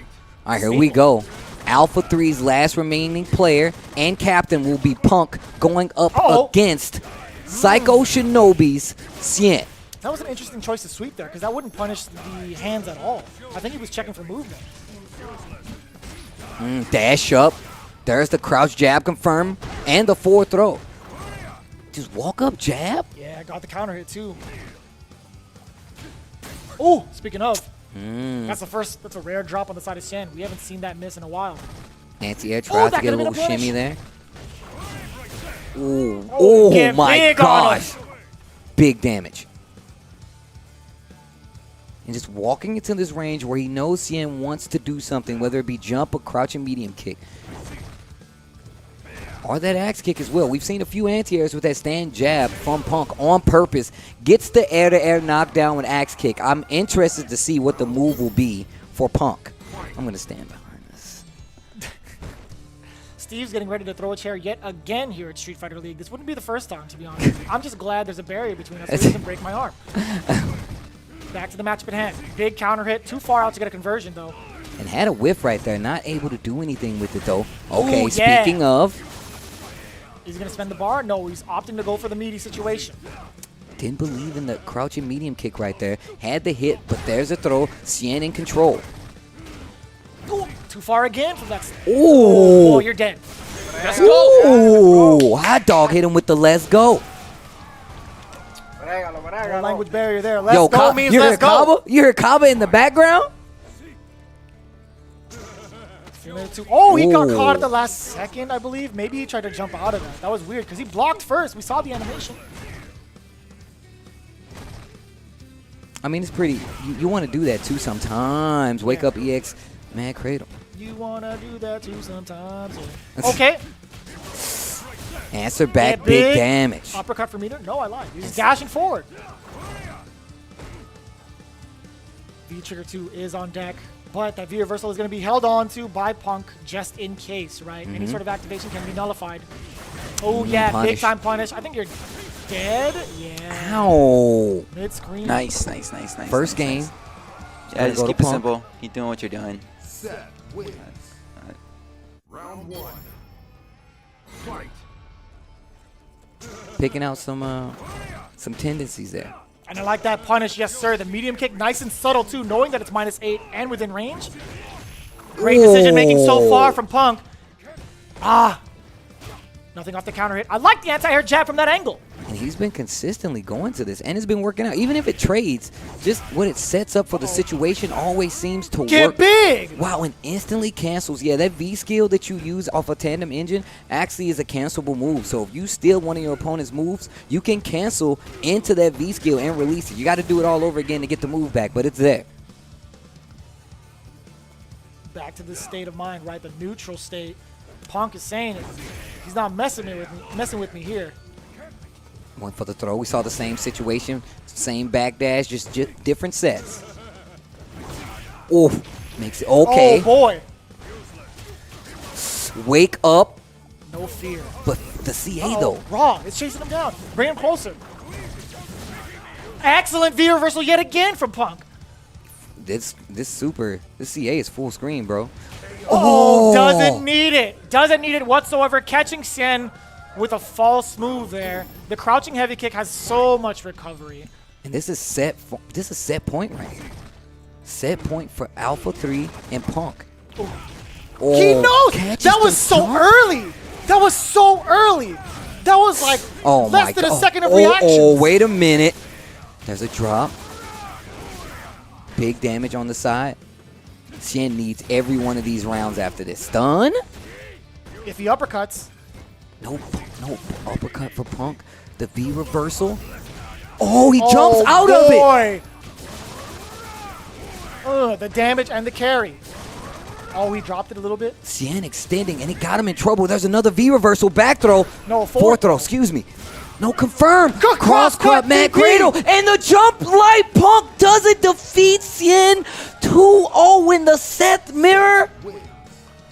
right, here we go. Alpha 3's last remaining player and captain will be Punk going up against Psycho Shinobi's Xian. That was an interesting choice to sweep there because that wouldn't punish the hands at all. I think he was checking for movement. Dash up. There's the crouch jab confirm and the forward throw. Just walk up jab? Yeah, got the counter hit too. Oh, speaking of, that's a rare drop on the side of Xian. We haven't seen that miss in a while. Anti-air tries to get a little shimmy there. Ooh. Get My big on gosh. him. Big damage. And just walking into this range where he knows Xian wants to do something, whether it be jump or crouching medium kick. Or that axe kick as well. We've seen a few anti-airs with that stand jab from Punk on purpose. Gets the air-to-air knockdown with axe kick. I'm interested to see what the move will be for Punk. I'm going to stand behind this. Steve's getting ready to throw a chair yet again here at Street Fighter League. This wouldn't be the first time, to be honest. I'm just glad there's a barrier between us so he doesn't break my arm. Back to the matchup at hand. Big counter hit. Too far out to get a conversion, though. And had a whiff right there. Not able to do anything with it, though. Okay, Ooh, yeah. Speaking of... Is he going to spend the bar? No, he's opting to go for the meaty situation. Didn't believe in the crouching medium kick right there. Had the hit, but there's a throw. Xian in control. Ooh, too far again from that. Ooh. Oh, you're dead. Let's go. Ooh. Hot dog hit him with the let's go. No language barrier there. Let's go means you let's heard go. Caba? You heard Caba in the background? Oh, he got caught at the last second, I believe. Maybe he tried to jump out of that. That was weird because he blocked first. We saw the animation. I mean, it's pretty. You want to do that too sometimes. Wake up EX, Mad Cradle. You want to do that too sometimes. Okay. Answer back, big damage. Uppercut for meter? No, I lied. He's dashing forward. V-Trigger 2 is on deck. But that V-Reversal is going to be held on to by Punk just in case, right? Any sort of activation can be nullified. Oh, yeah, punish. big time punish. I think you're dead. Yeah. Ow. Mid-screen. Nice. First game. Nice. Yeah, just keep it simple. Keep doing what you're doing. Set. Win. Round 1. Fight. Picking out some tendencies there. And I like that punish, yes, sir. The medium kick, nice and subtle, too, knowing that it's -8 and within range. Great decision-making so far from Punk. Nothing off the counter hit. I like the anti-air jab from that angle. And he's been consistently going to this, and it's been working out. Even if it trades, just what it sets up for the situation always seems to Get work. big! Wow, and instantly cancels. Yeah, that V skill that you use off a tandem engine actually is a cancelable move. So if you steal one of your opponent's moves, you can cancel into that V skill and release it. You got to do it all over again to get the move back, but it's there. Back to this state of mind, right? The neutral state. Punk is saying it. He's not messing with me here. Went for the throw. We saw the same situation, same backdash, just different sets. Oh, makes it okay. Oh boy. Wake up. No fear. But the CA though. Raw. It's chasing him down. Bring him closer. Excellent V reversal yet again from Punk. This CA is full screen, bro. Oh, doesn't need it. Doesn't need it whatsoever. Catching Xian with a false move there. The crouching heavy kick has so much recovery. And this is set point right here. Set point for Alpha 3 and Punk. Oh, he knows. That was so early. That was so early. That was like less than a second of reaction. Oh, wait a minute. There's a drop. Big damage on the side. Xian needs every one of these rounds after this. Stun? If he uppercuts. Nope. Uppercut for Punk. The V reversal. Oh, he jumps out of it. The damage and the carry. Oh, he dropped it a little bit. Xian extending, and it got him in trouble. There's another V reversal, back throw. No, fourth throw, excuse me. No, confirm. Cross Crab man cradle, and the jump light Punk doesn't defeat Xian. 2-0 in the Seth mirror.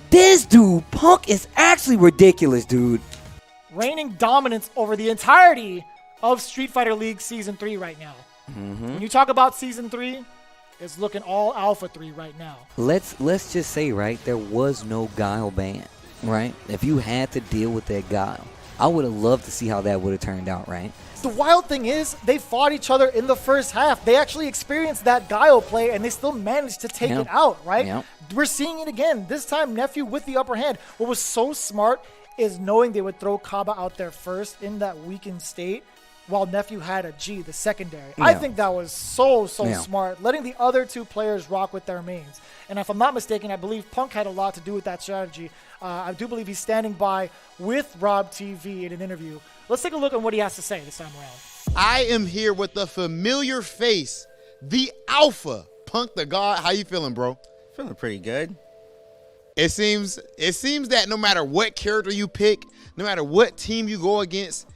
This dude, Punk, is actually ridiculous, dude. Reigning dominance over the entirety of Street Fighter League Season 3 right now. When you talk about Season 3, it's looking all Alpha 3 right now. Let's just say, right, there was no Guile ban, right? If you had to deal with that Guile, I would have loved to see how that would have turned out, right? The wild thing is, they fought each other in the first half. They actually experienced that Guile play, and they still managed to take it out, right? Yep. We're seeing it again. This time, Nephew with the upper hand. What was so smart is knowing they would throw Caba out there first in that weakened state, while Nephew had a G, the secondary. I think that was so smart, letting the other two players rock with their mains. And if I'm not mistaken, I believe Punk had a lot to do with that strategy. I do believe he's standing by with Rob TV in an interview. Let's take a look at what he has to say this time around. I am here with the familiar face, the Alpha, Punk the God. How you feeling, bro? Feeling pretty good. It seems that no matter what character you pick, no matter what team you go against,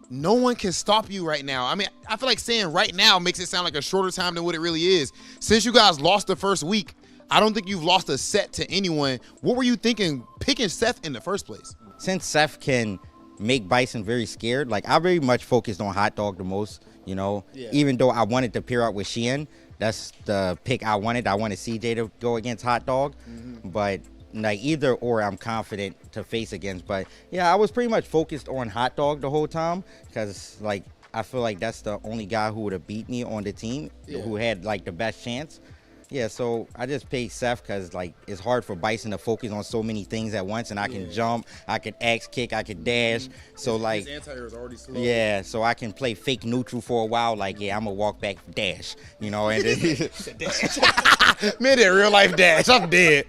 no one can stop you right now. I mean, I feel like saying right now makes it sound like a shorter time than what it really is. Since you guys lost the first week, I don't think you've lost a set to anyone. What were you thinking picking Seth in the first place? Since Seth can make Bison very scared, like I very much focused on Hot Dog the most, you know, even though I wanted to pair up with Xian. That's the pick I wanted. I wanted CJ to go against Hot Dog, but like either or I'm confident to face against. But yeah, I was pretty much focused on Hot Dog the whole time because like I feel like that's the only guy who would have beat me on the team, who had like the best chance. Yeah, so I just picked Seth because like it's hard for Bison to focus on so many things at once, and I can jump, I can X kick, I can dash. So like his anti-air is already slow. Yeah, so I can play fake neutral for a while. Like I'm gonna walk back dash, you know, and then man, that real life dash, I'm dead.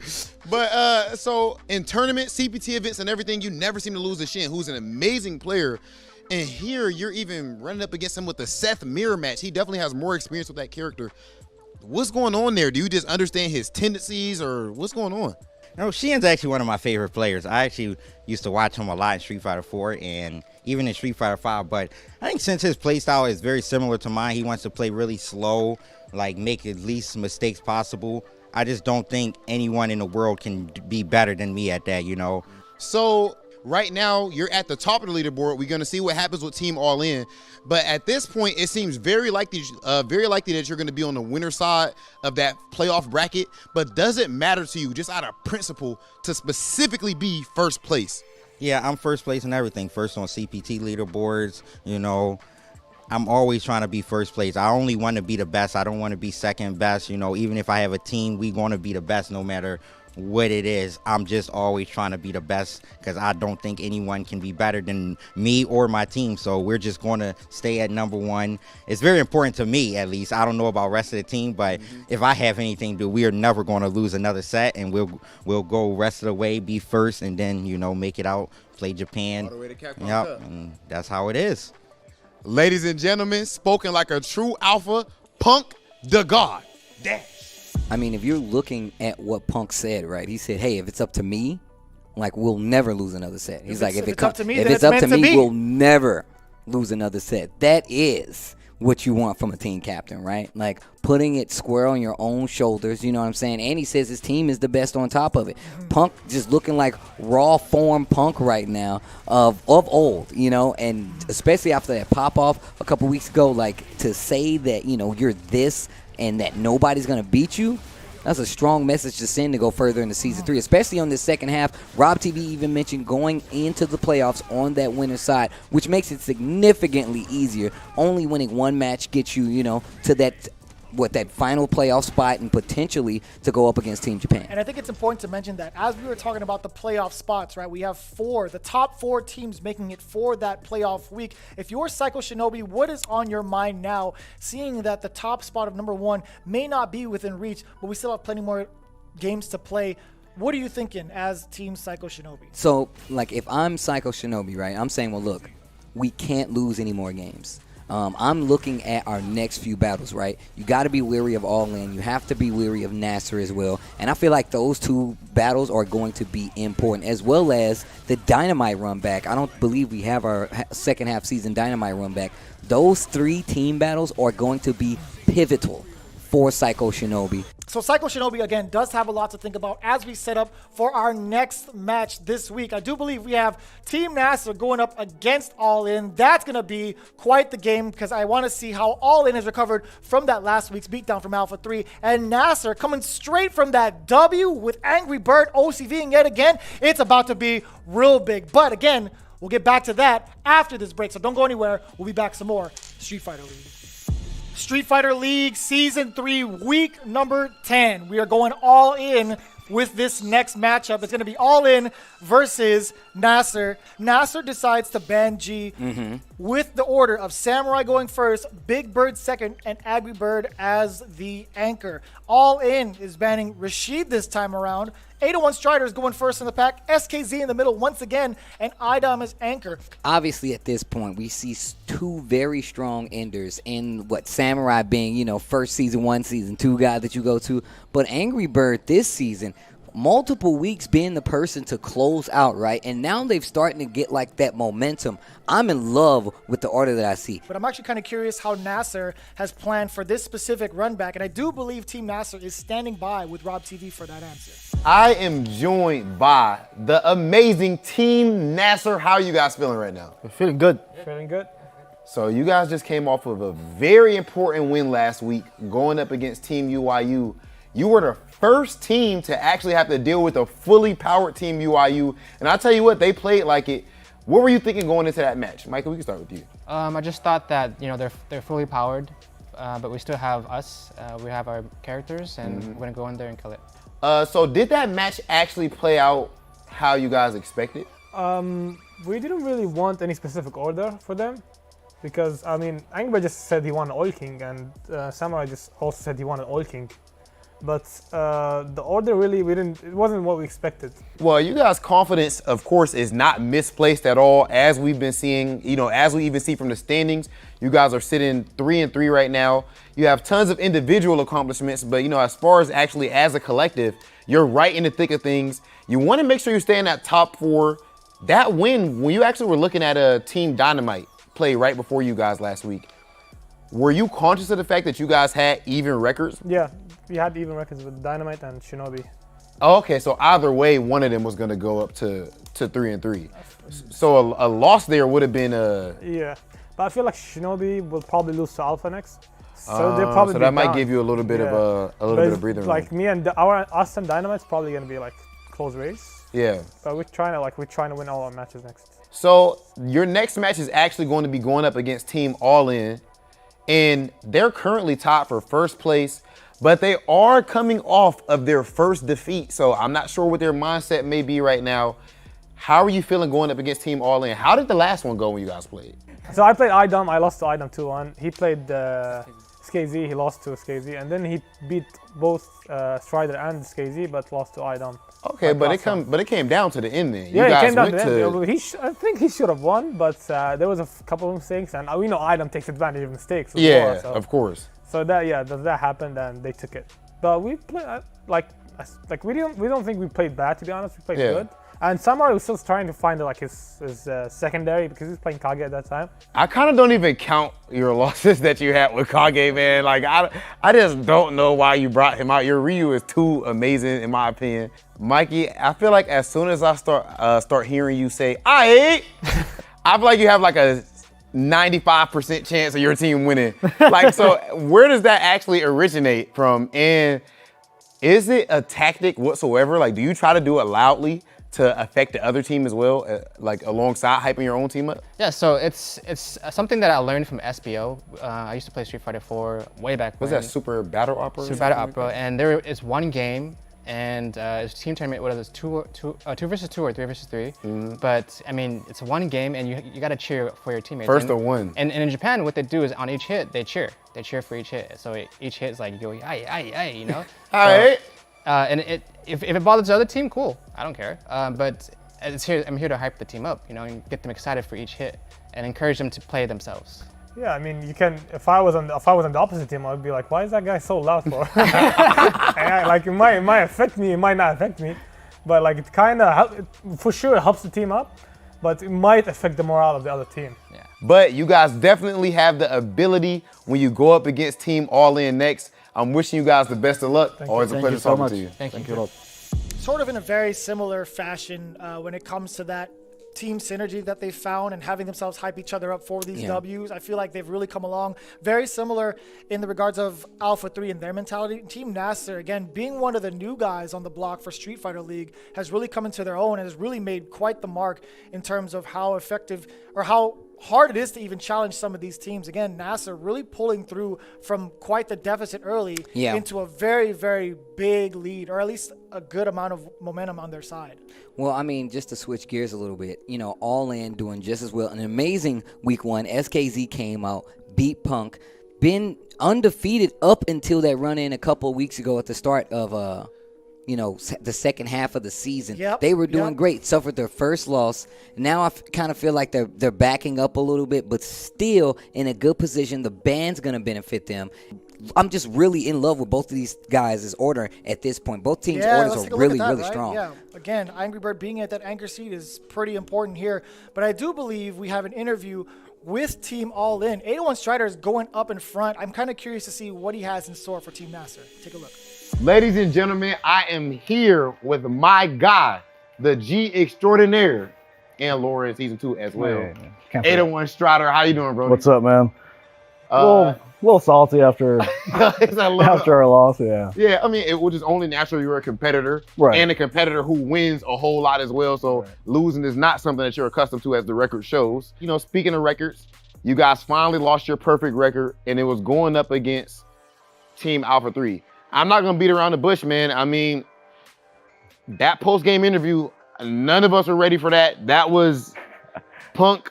But so in tournament, CPT events, and everything, you never seem to lose to Xian, who's an amazing player. And here you're even running up against him with the Seth mirror match. He definitely has more experience with that character. What's going on there? Do you just understand his tendencies, or what's going on? No, Xian's actually one of my favorite players. I actually used to watch him a lot in Street Fighter 4 and even in Street Fighter 5. But I think since his playstyle is very similar to mine, he wants to play really slow, like make as least mistakes possible. I just don't think anyone in the world can be better than me at that, you know. So right now, you're at the top of the leaderboard. We're going to see what happens with Team All In. But at this point, it seems very likely that you're going to be on the winner side of that playoff bracket. But does it matter to you, just out of principle, to specifically be first place? Yeah, I'm first place in everything. First on CPT leaderboards, you know. I'm always trying to be first place. I only want to be the best. I don't want to be second best. You know, even if I have a team, we going to be the best no matter what it is. I'm just always trying to be the best because I don't think anyone can be better than me or my team. So we're just going to stay at number one. It's very important to me, at least. I don't know about the rest of the team, but if I have anything to do, we are never going to lose another set, and we'll go rest of the way, be first, and then, you know, make it out, play Japan. All the way to Capcom Yep, Cup. and that's how it is. Ladies and gentlemen, spoken like a true alpha, Punk the God. Dash. I mean, if you're looking at what Punk said, right? He said, hey, if it's up to me, like, we'll never lose another set. He's like, if it's up to me, we'll never lose another set. That is what you want from a team captain, right? Like, putting it square on your own shoulders, you know what I'm saying? And he says his team is the best on top of it. Punk just looking like raw form Punk right now of old, you know, and especially after that pop-off a couple weeks ago, like, to say that, you know, you're this and that nobody's going to beat you, that's a strong message to send to go further into Season 3, especially on this second half. Rob TV even mentioned going into the playoffs on that winner's side, which makes it significantly easier. Only winning one match gets you, you know, to that final playoff spot and potentially to go up against Team Japan. And I think it's important to mention that as we were talking about the playoff spots, right, we have the top 4 teams making it for that playoff week. If you're Psycho Shinobi, what is on your mind now, seeing that the top spot of number 1 may not be within reach, but we still have plenty more games to play? What are you thinking as Team Psycho Shinobi? So, like, if I'm Psycho Shinobi, right, I'm saying, well, look, we can't lose any more games. I'm looking at our next few battles, right? You got to be weary of All In. You have to be weary of NASR as well. And I feel like those two battles are going to be important, as well as the Dynamite run back. I don't believe we have our second half season Dynamite run back. Those 3 team battles are going to be pivotal for Psycho Shinobi. So Psycho Shinobi, again, does have a lot to think about as we set up for our next match this week. I do believe we have Team NASR going up against All In. That's going to be quite the game because I want to see how All In has recovered from that last week's beatdown from Alpha 3. And NASR coming straight from that W with Angrybird OCVing yet again. It's about to be real big. But again, we'll get back to that after this break. So don't go anywhere. We'll be back some more Street Fighter League. Street Fighter League Season 3, week number 10. We are going all in with this next matchup. It's going to be All In versus NASR. NASR decides to ban G with the order of Samurai going first, Bigbird second, and Angrybird as the anchor. All In is banning Rashid this time around. 801 Strider is going first in the pack. SKZ in the middle once again, and iDom is anchor. Obviously, at this point, we see 2 very strong enders in Samurai being, first season 1, season 2 guy that you go to. But Angrybird this season, multiple weeks being the person to close out, right? And now they've starting to get that momentum. I'm in love with the order that I see. But I'm actually kind of curious how NASR has planned for this specific run back. And I do believe Team NASR is standing by with Rob TV for that answer. I am joined by the amazing Team NASR. How are you guys feeling right now? We're feeling good. Feeling good. So you guys just came off of a very important win last week going up against Team UIU. You were the first team to actually have to deal with a fully powered Team UIU. And I'll tell you what, they played like it. What were you thinking going into that match? Michael, we can start with you. I just thought that, they're fully powered, but we still have us. We have our characters, and we're going to go in there and kill it. So did that match actually play out how you guys expected? We didn't really want any specific order for them because, Angrybird just said he wanted Oil King, and Samurai just also said he wanted Oil King. But the order really, it wasn't what we expected. Well, you guys' confidence, of course, is not misplaced at all. As we've been seeing, as we even see from the standings, you guys are sitting 3-3 right now. You have tons of individual accomplishments, but as far as actually as a collective, you're right in the thick of things. You want to make sure you stay in that top 4. That win, when you actually were looking at a Team Dynamite play right before you guys last week, were you conscious of the fact that you guys had even records? Yeah. We had even records with Dynamite and Shinobi. Oh, okay, so either way, one of them was going to go up to 3-3. So a loss there would have been a... Yeah, but I feel like Shinobi will probably lose to Alpha next. So they'll probably so that might give you a little bit of bit of breathing room. Like me and us and Dynamite's probably going to be close race. Yeah. But we're trying to win all our matches next. So your next match is actually going to be going up against Team All In, and they're currently tied for first place. But they are coming off of their first defeat, so I'm not sure what their mindset may be right now. How are you feeling going up against Team All In? How did the last one go when you guys played? So I played iDom. I lost to iDom 2-1. He played SKZ. He lost to SKZ. And then he beat both Strider and SKZ, but lost to iDom. Okay, but it came down to the end then. Yeah, it came down to the end. I think he should have won, but there was a couple of mistakes, and we know iDom takes advantage of mistakes as well. So. Of course. So that happened, and they took it. But we played we don't think we played bad, to be honest. We played good. And Samurai was still trying to find his secondary because he was playing Kage at that time. I kind of don't even count your losses that you had with Kage, man. I just don't know why you brought him out. Your Ryu is too amazing, in my opinion. Mikey, I feel like as soon as I start hearing you say I feel like you have a 95% chance of your team winning. So where does that actually originate from? And is it a tactic whatsoever? Do you try to do it loudly to affect the other team as well, alongside hyping your own team up? Yeah, so it's something that I learned from SBO. I used to play Street Fighter 4 way back when. Was that Super Battle Opera? Super Battle Opera, and there is one game, and it's a team tournament, whether it's 2 versus 2 or 3 versus 3. But it's one game, and you got to cheer for your teammates. First to win. And in Japan, what they do is on each hit, they cheer. They cheer for each hit. So each hit is yo, aye. Aye. And if it bothers the other team, cool. I don't care. But I'm here to hype the team up, and get them excited for each hit and encourage them to play themselves. Yeah, I mean, you can. If I was on the opposite team, I'd be like, why is that guy so loud for? And like it might affect me, it might not affect me, but like it kind of for sure helps the team up, but it might affect the morale of the other team. Yeah. But you guys definitely have the ability when you go up against Team All In next. I'm wishing you guys the best of luck. Always a pleasure talking to you. Thank you. Sort of in a very similar fashion when it comes to that team synergy that they found and having themselves hype each other up for these Ws. I feel like they've really come along. Very similar in the regards of Alpha 3 and their mentality. Team NASR, again, being one of the new guys on the block for Street Fighter League, has really come into their own and has really made quite the mark in terms of how effective or how hard it is to even challenge some of these teams. Again, NASR really pulling through from quite the deficit early into a very, very big lead, or at least a good amount of momentum on their side. Well, I mean, just to switch gears a little bit, you know, All In doing just as well. An amazing week 1. SKZ came out, beat Punk, been undefeated up until that run in a couple of weeks ago at the start of you know, the second half of the season. They were doing great, suffered their first loss. Now I kind of feel like they're backing up a little bit, but still in a good position. The band's going to benefit them. I'm just really in love with both of these guys' order at this point. Both teams' orders are really, really strong. Yeah, again, Angrybird being at that anchor seat is pretty important here. But I do believe we have an interview with Team All In. 801 Strider is going up in front. I'm kind of curious to see what he has in store for Team NASR. Take a look. Ladies and gentlemen, I am here with my guy, the G extraordinaire, and Laura in season 2 as well. 801 Strider, how you doing, bro? What's up, man? A little salty after our loss, Yeah, I mean, it was just only natural you're a competitor, and a competitor who wins a whole lot as well, so losing is not something that you're accustomed to, as the record shows. You know, speaking of records, you guys finally lost your perfect record, and it was going up against Team Alpha 3. I'm not gonna beat around the bush, man. I mean, that post-game interview, none of us were ready for that. That was, Punk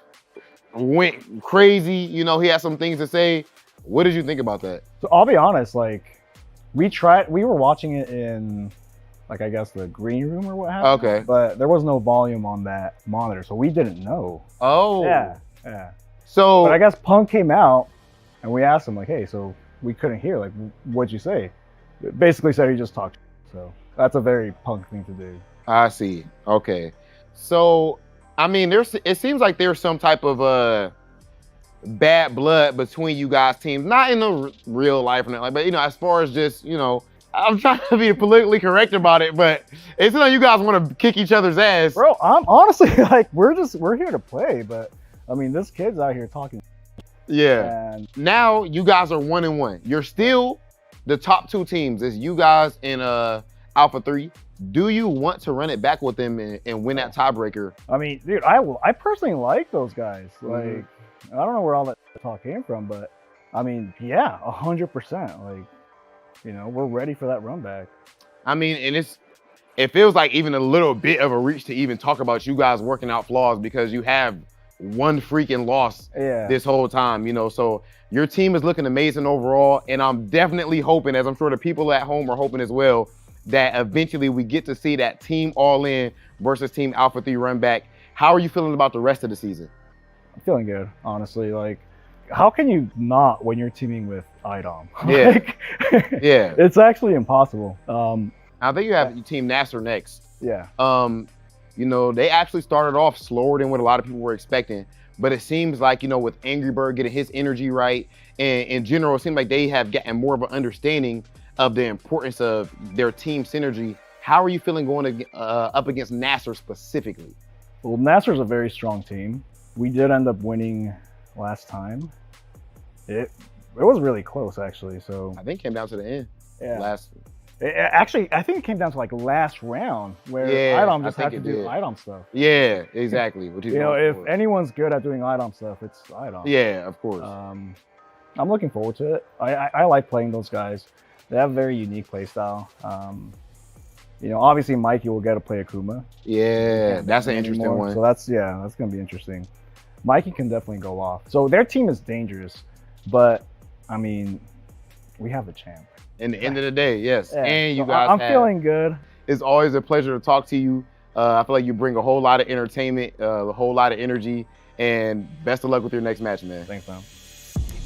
went crazy. You know, he had some things to say. What did you think about that? So I'll be honest, like, we were watching it in, like, I guess the green room or what have you. Okay. But there was no volume on that monitor, so we didn't know. Oh. Yeah. So. But I guess Punk came out, and we asked him, like, hey, so we couldn't hear, like, what'd you say? Basically said he just talked. So that's a very Punk thing to do. I see. Okay. So, I mean, it seems like there's some type of bad blood between you guys' teams. Not in the real life or nothing, but, you know, as far as just, you know, I'm trying to be politically correct about it, but it's like you guys want to kick each other's ass. Bro, I'm honestly, like, we're here to play, but, I mean, this kid's out here talking. Yeah. And now you guys are 1-1. You're still the top 2 teams. It's you guys and Alpha 3. Do you want to run it back with them and win that tiebreaker? I mean, dude, I personally like those guys. Like, I don't know where all that talk came from, but I mean, yeah, 100%. Like, you know, we're ready for that run back. I mean, and it feels like even a little bit of a reach to even talk about you guys working out flaws, because you have one freaking loss this whole time, you know, so your team is looking amazing overall, and I'm definitely hoping, as I'm sure the people at home are hoping as well, that eventually we get to see that Team All In versus Team Alpha 3 run back. How are you feeling about the rest of the season? I'm feeling good, honestly. Like, how can you not when you're teaming with iDom? Yeah. Like, Yeah. It's actually impossible. I think you have Team NASR next. Yeah. You know, they actually started off slower than what a lot of people were expecting, but it seems like, you know, with Angrybird getting his energy right, and in general, it seems like they have gotten more of an understanding of the importance of their team synergy. How are you feeling going up against NASR specifically? Well, NASR's a very strong team. We did end up winning last time. It was really close, actually. So I think it came down to the end. Yeah. Actually, I think it came down to like last round where iDom just had to do iDom stuff. Yeah, exactly. You know, if anyone's good at doing iDom stuff, it's iDom. Yeah, of course. I'm looking forward to it. I like playing those guys. They have a very unique play style. You know, obviously Mikey will get to play Akuma. Yeah, that's an interesting one. So that's gonna be interesting. Mikey can definitely go off. So their team is dangerous, but I mean, we have the champ. In the end of the day, yes. Yeah. And you So guys I'm feeling good. It's always a pleasure to talk to you. I feel like you bring a whole lot of entertainment, a whole lot of energy, and best of luck with your next match, man. Thanks, man.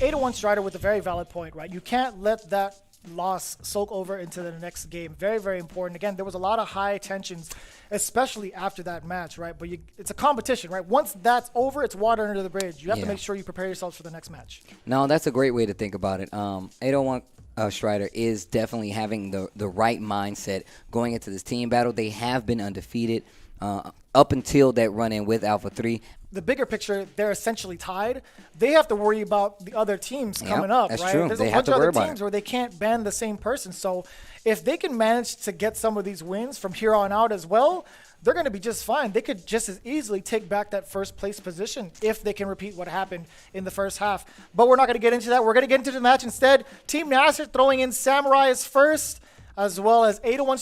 801 Strider with a very valid point, right? You can't let that loss soak over into the next game. Very, very important. Again, there was a lot of high tensions, especially after that match, right? But it's a competition, right? Once that's over, it's water under the bridge. You have to make sure you prepare yourselves for the next match. No, that's a great way to think about it. 801 Strider is definitely having the right mindset going into this team battle. They have been undefeated up until that run-in with Alpha 3. The bigger picture, they're essentially tied. They have to worry about the other teams coming up, that's right? true. There's They a have bunch to of worry other about teams it. where they can't ban the same person. So if they can manage to get some of these wins from here on out as well, they're going to be just fine. They could just as easily take back that first place position if they can repeat what happened in the first half. But we're not going to get into that. We're going to get into the match instead. Team NASR throwing in Samurai as first, as well as 801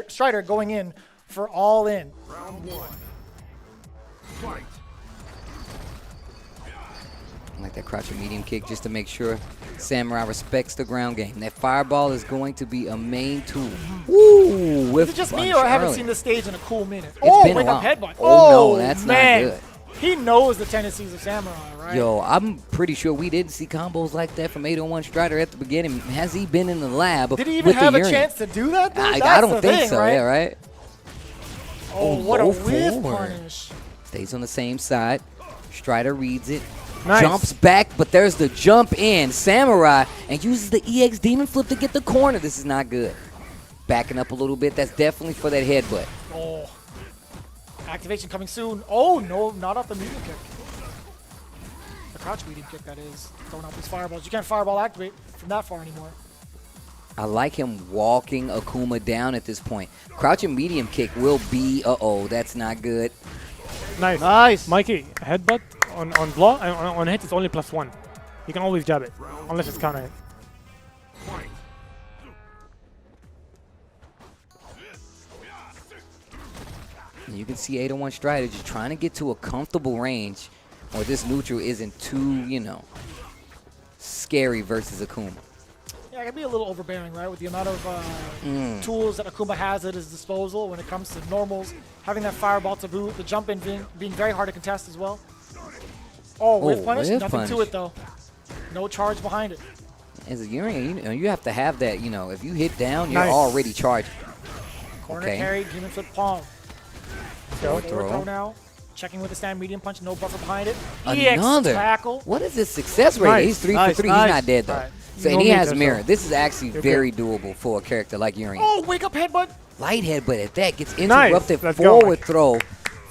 Strider going in for all in. Round 1. Fight. I like that crouching medium kick just to make sure Samurai respects the ground game. That fireball is going to be a main tool. Woo! Is it just me, or I haven't seen this stage in a cool minute? It's been a wake while. up headbutt. Oh, no, that's man. not good. He knows the tendencies of Samurai, right? Yo, I'm pretty sure we didn't see combos like that from 801 Strider at the beginning. Has he been in the lab? Did he even with have the a Urian? chance to do that, though? I That's don't the think thing, so, right? yeah, right? Oh, what a go whiff forward. punish. Stays on the same side. Strider reads it. Nice. Jumps back, but there's the jump in. Samurai and uses the EX Demon Flip to get the corner. This is not good. Backing up a little bit. That's definitely for that headbutt. Oh. Activation coming soon. Oh, no, not off the medium kick. The crouch medium kick, that is. Throwing out these fireballs. You can't fireball activate from that far anymore. I like him walking Akuma down at this point. Crouching medium kick will be, that's not good. Nice. Nice. Mikey, headbutt on block, on hit is only +1. You can always jab it, unless it's counter hit. And you can see 801 Strider just trying to get to a comfortable range where this neutral isn't too, scary versus Akuma. Yeah, it can be a little overbearing, right, with the amount of tools that Akuma has at his disposal when it comes to normals, having that fireball to boot, the jump in being very hard to contest as well. Oh, whiff punish? whiff Nothing punish. to it, though. No charge behind it. As a Urian, you have to have that, if you hit down, you're Nice. already charging. Corner Okay. carry, demon flip palm. Forward Forward throw. throw now. Checking with the stand medium punch, no buffer behind it. Another. EX tackle. What is his success rate? Nice, He's 3 nice, for 3. nice. He's not dead, though. Right. So, No and he meter, has so mirror. This is actually you're very doable for a character like Urian. Oh, wake up headbutt. Light headbutt at that gets Nice. interrupted. Let's go, Forward Mike. throw.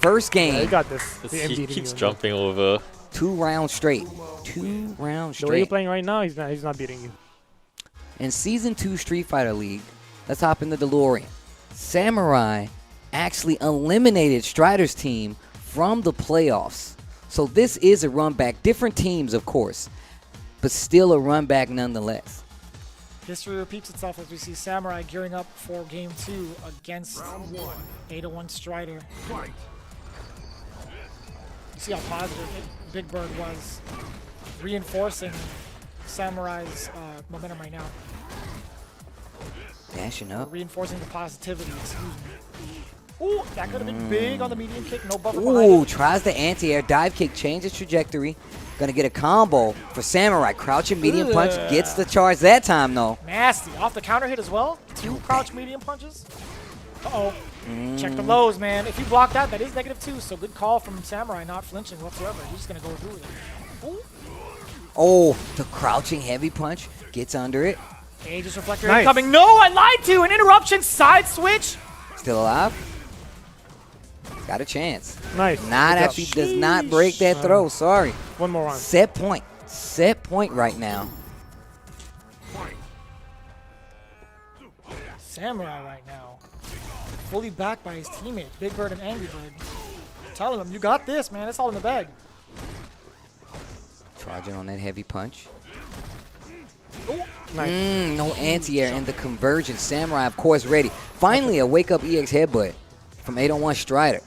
First game. Yeah, you got this. The He MD keeps you. jumping over. 2 rounds straight. 2 rounds The way you're straight. playing right now, he's not beating you. In Season 2 Street Fighter League, let's hop in the DeLorean. Samurai actually eliminated Strider's team from the playoffs. So this is a run back. Different teams, of course, but still a run back nonetheless. History repeats itself as we see Samurai gearing up for game 2 against 801 Strider. You see how positive Bigbird was, reinforcing Samurai's momentum right now. Dashing up. Reinforcing the positivity, excuse me. Ooh, that could have been big on the medium kick. No buffer behind Ooh, it. tries the anti-air dive kick, changes trajectory. Gonna get a combo for Samurai. Crouching medium punch, gets the charge that time though. Nasty. Off the counter hit as well. 2 crouch medium punches. Uh-oh. Check the lows, man. If you block that, that is -2. So good call from Samurai, not flinching whatsoever. He's just going to go through with it. Ooh. Oh, the crouching heavy punch gets under it. Aegis Reflector Nice. incoming. No, I lied to. An interruption. Side switch. Still alive. Got a chance. Nice. Not Good after he job. does not break that throw. Sorry. One more round. Set point. Set point right now. Samurai right now. Fully backed by his teammate, Bigbird and Angrybird. Telling him, you got this, man. It's all in the bag. Charging on that heavy punch. Nice. No anti-air and the conversion. Samurai, of course, ready. Finally, a wake-up EX headbutt from 801 Strider.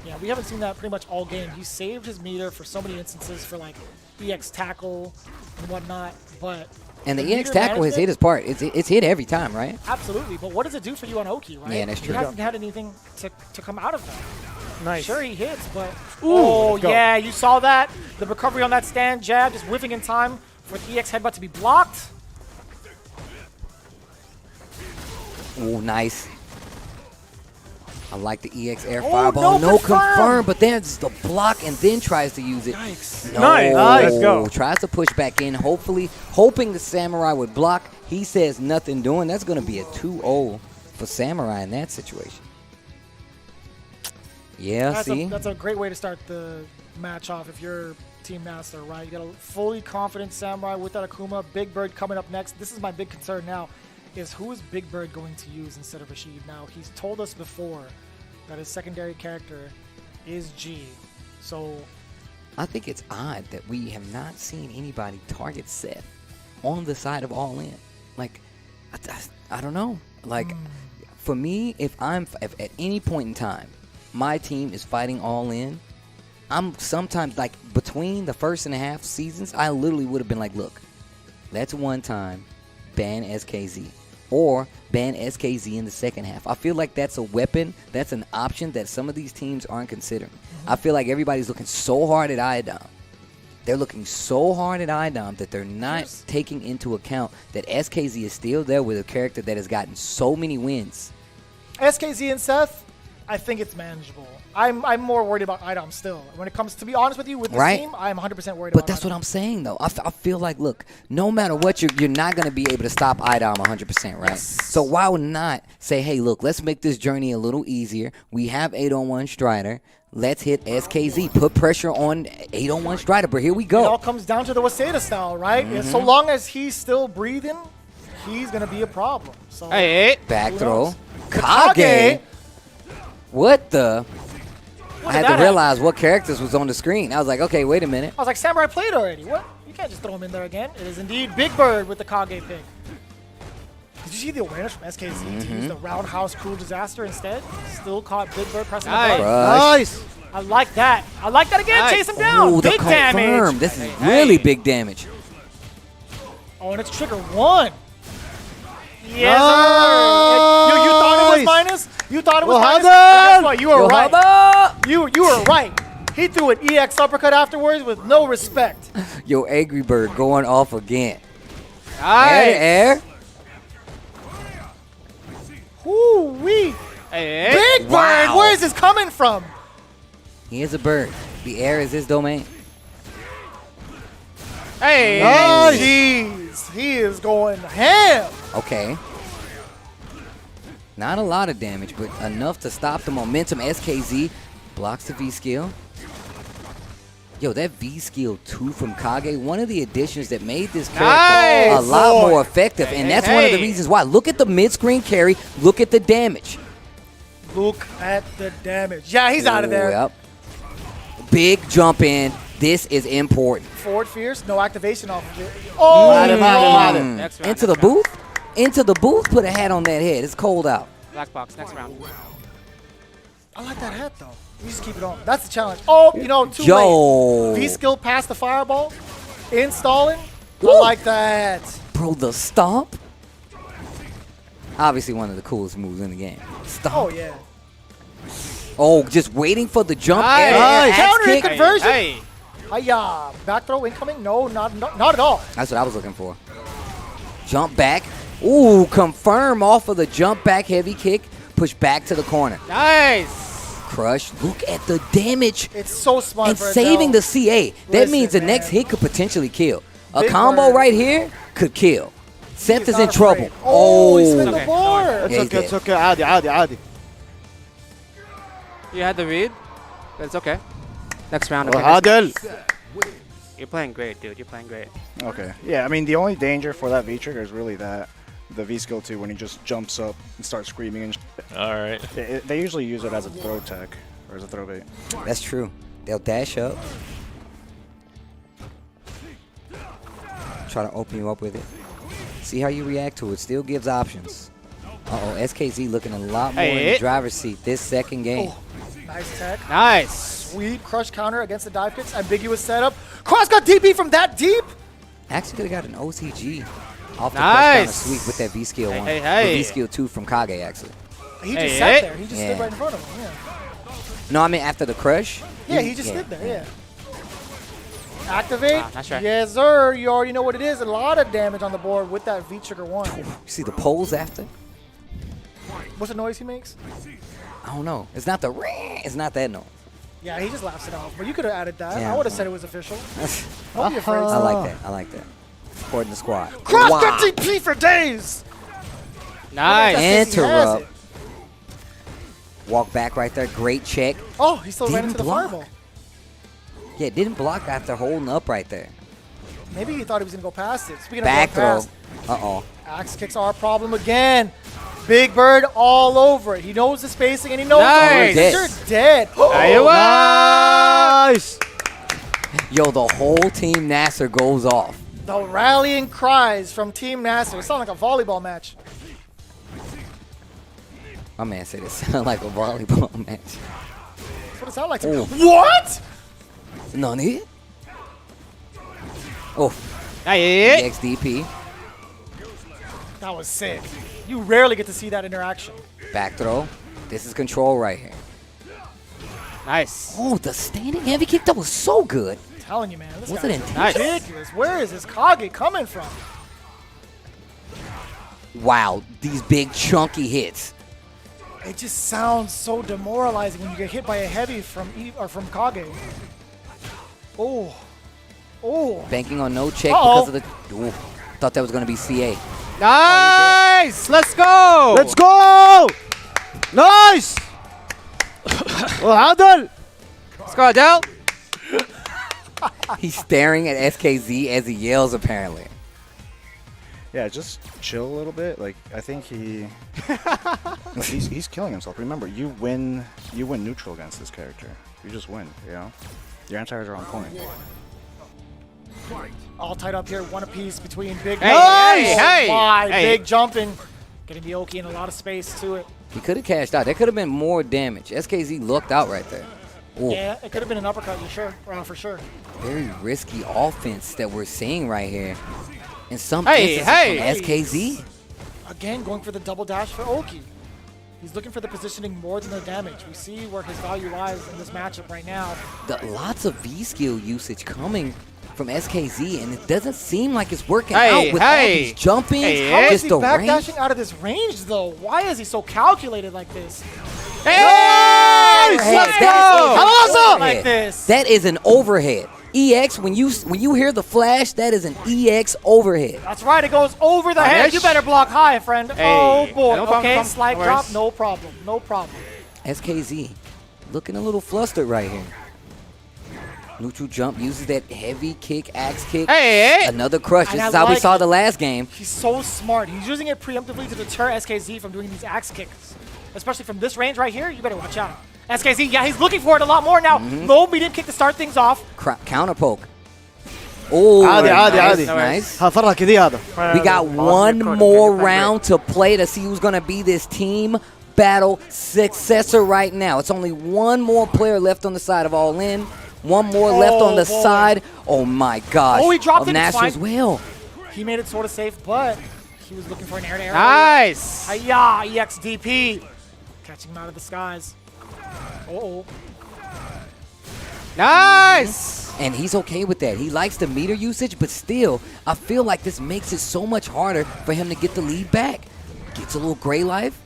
Yeah, we haven't seen that pretty much all game. He saved his meter for so many instances for like EX tackle and whatnot, but And the meter EX tackle has management- hit his part. It's hit every time, right? Absolutely, but what does it do for you on Oki, right? Yeah, that's true. You haven't had anything to come out of that. Nice. Sure, he hits, but Ooh, oh let's go. yeah, you saw that. The recovery on that stand jab, just whiffing in time for the EX headbutt to be blocked. Oh, nice. I like the EX air Oh, fireball. no, No confirm. confirm, but then it's the block and then tries to use it. Yikes. No. Nice. Let's go. Tries to push back in, hopefully, hoping the Samurai would block. He says nothing doing. That's going to be a 2-0 for Samurai in that situation. Yeah, That's a great way to start the match off if you're Team NASR, right? You got a fully confident Samurai with that Akuma. Bigbird coming up next. This is my big concern now, is who is Bigbird going to use instead of Rashid? Now, he's told us before that his secondary character is G. So I think it's odd that we have not seen anybody target Seth on the side of All In. Like, I don't know. Like, for me, if at any point in time, my team is fighting All In, I'm sometimes, like, between the first and a half seasons, I literally would have been like, look, let's one time ban SKZ. Or ban SKZ in the second half. I feel like that's a weapon, that's an option that some of these teams aren't considering. I feel like everybody's looking so hard at iDom. They're looking so hard at iDom that they're not taking into account that SKZ is still there with a character that has gotten so many wins. SKZ and Seth, I think it's manageable. I'm more worried about iDom still. When it comes, to be honest with you, with this team, I'm 100% worried about But that's what I'm saying, though. I feel like, look, no matter what, you're not going to be able to stop iDom 100%, right? So why would not say, hey, look, let's make this journey a little easier. We have 8-on-1 Strider. Let's hit SKZ. Put pressure on 8-on-1 Strider, but here we go. It all comes down to the Waseda style, right? So long as he's still breathing, he's going to be a problem. So Back throw. Kage. What the? I had to realize what characters was on the screen. I was like, okay, wait a minute. I was like, Samurai played already. What? You can't just throw him in there again. It is indeed Bigbird with the Kage pick. Did you see the awareness from SKZ to use the roundhouse cruel disaster instead? Still caught Bigbird pressing the button. Nice. I like that. I like that again. Chase him down. Ooh, the big confirm. damage. This is really big damage. Oh, and it's trigger 1. Yes, sir. You thought it was minus? You thought it was minus? But guess what? You were right. You were right. He threw an EX uppercut afterwards with no respect. Yo, Angrybird going off again. Nice. Air. Woo-wee. Bigbird, where is this coming from? He is a bird. The air is his domain. Hey. Nice. Jeez. He is going ham. Okay. Not a lot of damage, but enough to stop the momentum. SKZ blocks the V-skill. Yo, that V-skill 2 from Kage, one of the additions that made this character a lot more effective, and that's one of the reasons why. Look at the mid-screen carry. Look at the damage. Look at the damage. Yeah, he's out of there. Yep. Big jump in. This is important. Forward fierce, no activation off of it. Oh, Into the booth? Into the booth? Put a hat on that head. It's cold out. Black box, next round. I like that hat, though. You just keep it on. That's the challenge. Oh, you know, too late. V-skill past the fireball. Installing. Woo. I like that. Bro, the stomp? Obviously one of the coolest moves in the game. Stomp. Oh, yeah. Oh, just waiting for the jump. Counter kick. conversion. Hiya. Back throw incoming? No, not at all. That's what I was looking for. Jump back. Ooh, confirm off of the jump back heavy kick. Push back to the corner. Nice. Crush. Look at the damage. It's so smart. And saving the CA. That means the next hit could potentially kill. A combo right here could kill. Seth is in trouble. Oh, he's in the board. It's okay. عادي. You had the read, but it's okay. Next round. Adel. You're playing great, dude. You're playing great. Okay. Yeah, I mean, the only danger for that V-trigger is really that. The V-skill 2 when he just jumps up and starts screaming and All right. They usually use it as a throw tech or as a throw bait. That's true. They'll dash up. Try to open you up with it. See how you react to it. Still gives options. Uh-oh, SKZ looking a lot more in the driver's seat this second game. Oh, nice tech. Nice. Sweet crush counter against the dive kicks. Ambiguous setup. Cross got DP from that deep. Actually could have got an OCG off the crush counter sweep with that V-skill 1. The V-skill 2 from Kage, actually. He just sat there. He just stood right in front of him. Yeah. No, I mean after the crush. Yeah, he just stood there. Yeah. Activate? Not sure. Yes, sir. You already know what it is. A lot of damage on the board with that V-trigger 1. You see the pulls after? What's the noise he makes? I don't know. It's not the ring. It's not that noise. Yeah, he just laughs it off. But you could have added that. Yeah. I would have said it was official. Don't be afraid. I like that. I like that. Supporting the squad. Cross 50p for days. Nice. Interrupt. Walk back right there. Great check. Oh, he still ran Didn't into the block. fireball. Yeah, didn't block after holding up right there. Maybe he thought he was going to go past it. Speaking Back of going throw. past, Uh-oh. axe kicks are a problem again. Bigbird all over it. He knows the spacing and he knows Nice. you're dead. Nice. Yo, the whole team NASR goes off. The rallying cries from Team NASR. It sounds like a volleyball match. My man said it sounded like a volleyball match. That's what it sounded like to me. Oh. What? Nani? Oh. Nice. XDP. That was sick. You rarely get to see that interaction. Back throw. This is control right here. Nice. Oh, the standing heavy kick, that was so good. I'm telling you, man. This Was guy it is intense? ridiculous. Where is this Kage coming from? Wow, these big chunky hits. It just sounds so demoralizing when you get hit by a heavy from Kage. Oh. Oh. Banking on no check Uh-oh. because of the... Ooh, thought that was going to be CA. Nice. Let's go. Let's go! Nice! Well handle! Let's go, Adele. He's staring at SKZ as he yells, apparently. Yeah, just chill a little bit. Like, I think he's killing himself. Remember, you win neutral against this character. You just win, you know? Your anti-airs are on point. All tied up here, one apiece between Big. Hey, Big jumping, getting the Oki in a lot of space to it. He could have cashed out. There could have been more damage. SKZ looked out right there. Ooh. Yeah, it could have been an uppercut, for sure. Very risky offense that we're seeing right here. In some Hey, instances from SKZ. Again, going for the double dash for Oki. He's looking for the positioning more than the damage. We see where his value lies in this matchup right now. Lots of V-skill usage coming from SKZ, and it doesn't seem like it's working out with all these jumping. How is Just he the backdashing range. out of this range, though? Why is he so calculated like this? Hey, let's go. Like this. That is an overhead. EX, when you hear the flash, that is an EX overhead. That's right, it goes over the head. You better block high, friend. Hey. Oh, boy. No problem, Okay, slight no drop, worries. no problem. No problem. SKZ looking a little flustered right here. Neutral jump uses that heavy kick, axe kick. Hey. Another crush. And This I is how we like saw it. the last game. He's so smart. He's using it preemptively to deter SKZ from doing these axe kicks. Especially from this range right here, you better watch out. SKZ, yeah, he's looking for it a lot more now. Low medium kick to start things off. Counter poke. Oh, عادي. nice. هفرها كذي هذا. We got one more round to play to see who's going to be this team battle successor right now. It's only one more player left on the side of All In. One more left on the side. Oh, my gosh. Oh, he dropped of it. It's NASR as fine. well. He made it sort of safe, but he was looking for an air-to-air. Nice. Hiya, EXDP. Catching him out of the skies. Uh-oh. Nice. And he's okay with that. He likes the meter usage, but still, I feel like this makes it so much harder for him to get the lead back. Gets a little gray life.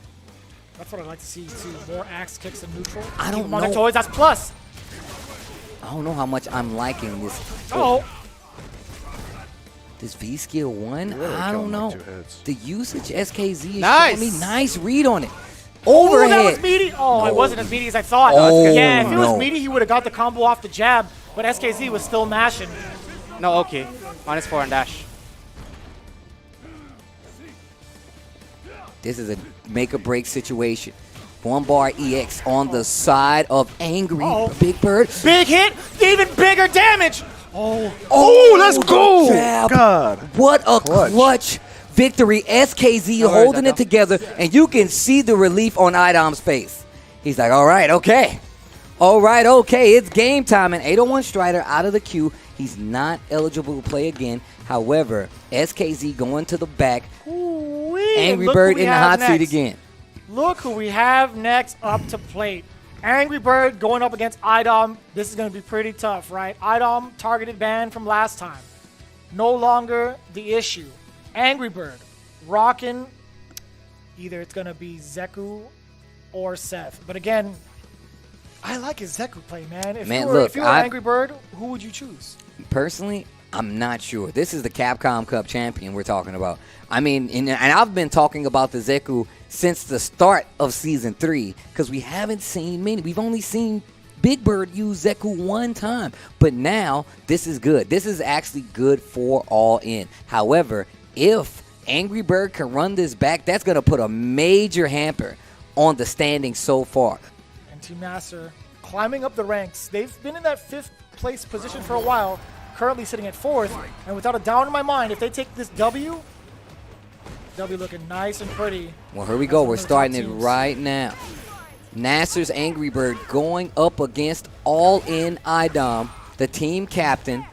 That's what I'd like to see, too. More axe kicks in neutral. I Keep don't him on their know. toes. That's plus. I don't know how much I'm liking this. Oh. This V skill 1, Really I don't killing know. with 2 hits. The usage SKZ is Nice. showing me nice read on it. Oh, Overhead. that was meaty. Oh, it wasn't as meaty as I thought. Oh, yeah, if it no. was meaty, he would have got the combo off the jab, but SKZ was still mashing. No, okay. -4 on dash. This is a make or break situation. One bar EX on the side of Angry Bigbird. Big hit, even bigger damage. Oh, let's go. Jab. God. What a clutch victory. SKZ holding it together, and you can see the relief on iDom's face. He's like, all right, okay. All right, okay, it's game time. And 801 Strider out of the queue. He's not eligible to play again. However, SKZ going to the back. Ooh-wee. Angry Look Bird who we in the have hot seat next. again. Look who we have next up to plate. Angrybird going up against iDom. This is going to be pretty tough, right? iDom targeted ban from last time. No longer the issue. Angrybird rocking. Either it's going to be Zeku or Seth. But again, I like his Zeku play, man. If you were Angrybird, who would you choose? Personally, I'm not sure. This is the Capcom Cup champion we're talking about. I mean, and I've been talking about the Zeku since the start of Season 3 because we haven't seen many. We've only seen Bigbird use Zeku one time. But now, this is good. This is actually good for all in. However, if Angrybird can run this back, that's going to put a major hamper on the standings so far. And Team NASR climbing up the ranks. They've been in that 5th place position for a while, currently sitting at 4th. And without a doubt in my mind, if they take this W, they'll be looking nice and pretty. Well, here we go. We're starting it right now. NASR's Angrybird going up against all-in iDom, the team captain.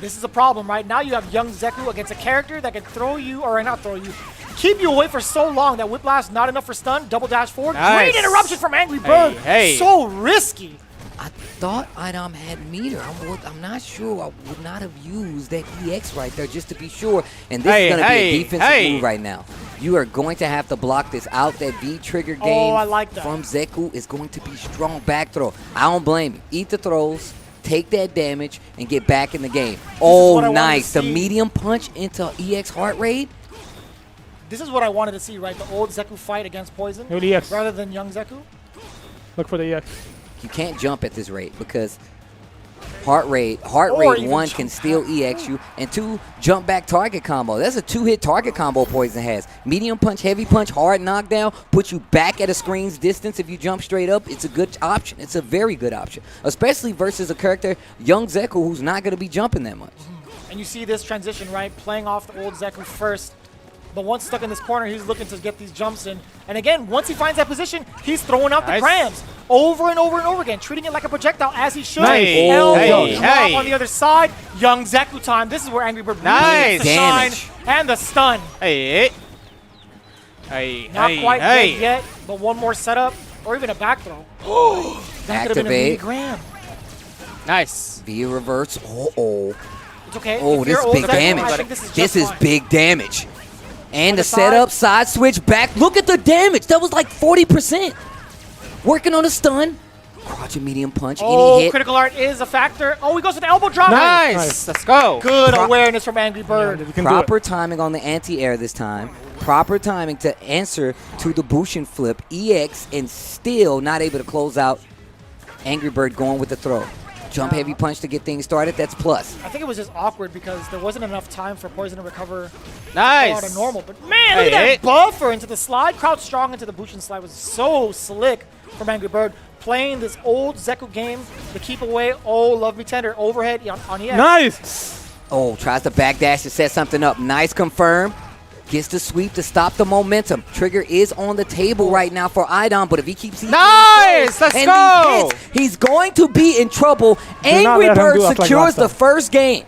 This is a problem, right? Now you have young Zeku against a character that can throw you, or not throw you, keep you away for so long that Whiplash not enough for stun, double dash forward. Nice. Great interruption from Angrybird. Hey. So risky. I thought iDom had meter. I'm not sure. I would not have used that EX right there just to be sure. And this is going to be a defensive move right now. You are going to have to block this out. That V-trigger game I like that. from Zeku is going to be strong back throw. I don't blame you. Eat the throws, take that damage, and get back in the game. Oh, nice. The medium punch into EX heart rate. This is what I wanted to see, right? The old Zeku fight against Poison No, the EX. rather than young Zeku. Look for the EX. You can't jump at this rate because heart rate 1 can still EX you, and 2, jump back target combo. That's a 2-hit target combo Poison has. Medium punch, heavy punch, hard knockdown, put you back at a screen's distance if you jump straight up. It's a good option. It's a very good option, especially versus a character, young Zeku, who's not going to be jumping that much. And you see this transition, right? Playing off the old Zeku first. But once stuck in this corner, he's looking to get these jumps in. And again, once he finds that position, he's throwing out the grams over and over and over again, treating it like a projectile as he should. Nice. Elbow drop on the other side. Young Zeku time. This is where Angrybird really gets the shine and the stun. Not quite dead yet, but one more setup or even a back throw. That could have been a meaty gram. Nice. V reverse. It's okay. Oh, this is big damage. This is big damage. And the setup, side switch, back. Look at the damage. That was like 40%. Working on a stun. Crouching medium punch. Any hit. Critical art is a factor. Oh, he goes with the elbow drop. Nice. Let's go. Good awareness from Angrybird. Proper timing on the anti-air this time. Proper timing to answer to the Bushin flip. EX and still not able to close out. Angrybird going with the throw. Jump heavy punch to get things started. That's plus. I think it was just awkward because there wasn't enough time for Poison to recover. Nice. Out of normal, but man, look at that buffer into the slide. Crouch strong into the Bushin slide was so slick from Angrybird. Playing this old Zeku game, the keep away. Oh, love me tender overhead on EX. Nice. Oh, tries to backdash to set something up. Nice confirm. Gets the sweep to stop the momentum. Trigger is on the table right now for iDom, but if he keeps let's go. He's going to be in trouble. Angrybird secures the first game.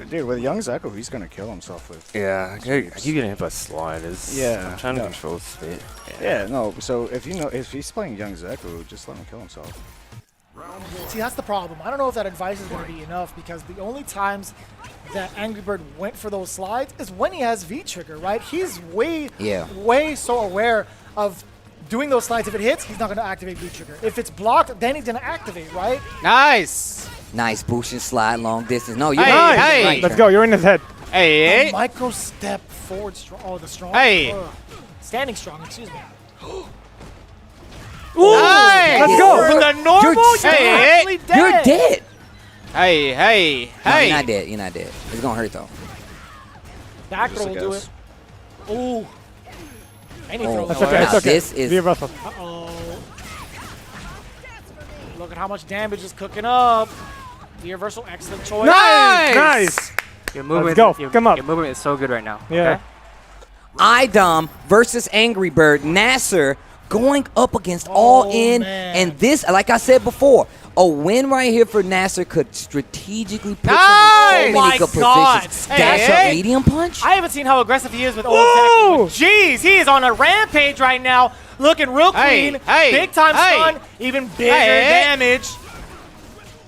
Dude, with young Zeku, he's gonna kill himself with. Yeah, I keep getting hit by sliders. Yeah, I'm trying to control the spit. Yeah, no. So if he's playing young Zeku, just let him kill himself. See, that's the problem. I don't know if that advice is going to be enough because the only times that Angrybird went for those slides is when he has V-trigger, right? He's way so aware of doing those slides. If it hits, he's not going to activate V-trigger. If it's blocked, then he's going to activate, right? Nice. Nice Bushin slide long distance. No, you're right. Let's go. You're in his head. A micro step forward strong. Oh, the strong. Standing strong, excuse me. Ooh, nice. Let's go. For the normal, you're dead. You're dead. Hey. No, you're not dead. You're not dead. It's going to hurt, though. Back throw will do it. Ooh. Any throw. That's okay. It's okay. This is... Uh-oh. Look at how much damage is cooking up. The reversal, excellent choice. Nice. Your movement, Let's go. Come up. Your movement is so good right now. Yeah. Okay? iDom versus Angrybird. NASR going up against all in. Man. And this, like I said before, A win right here for NASR could strategically put Nice! him in so many good positions. Dash up medium punch? I haven't seen how aggressive he is with old Zeku. Jeez, he is on a rampage right now. Looking real clean. Big time stun. Even bigger damage.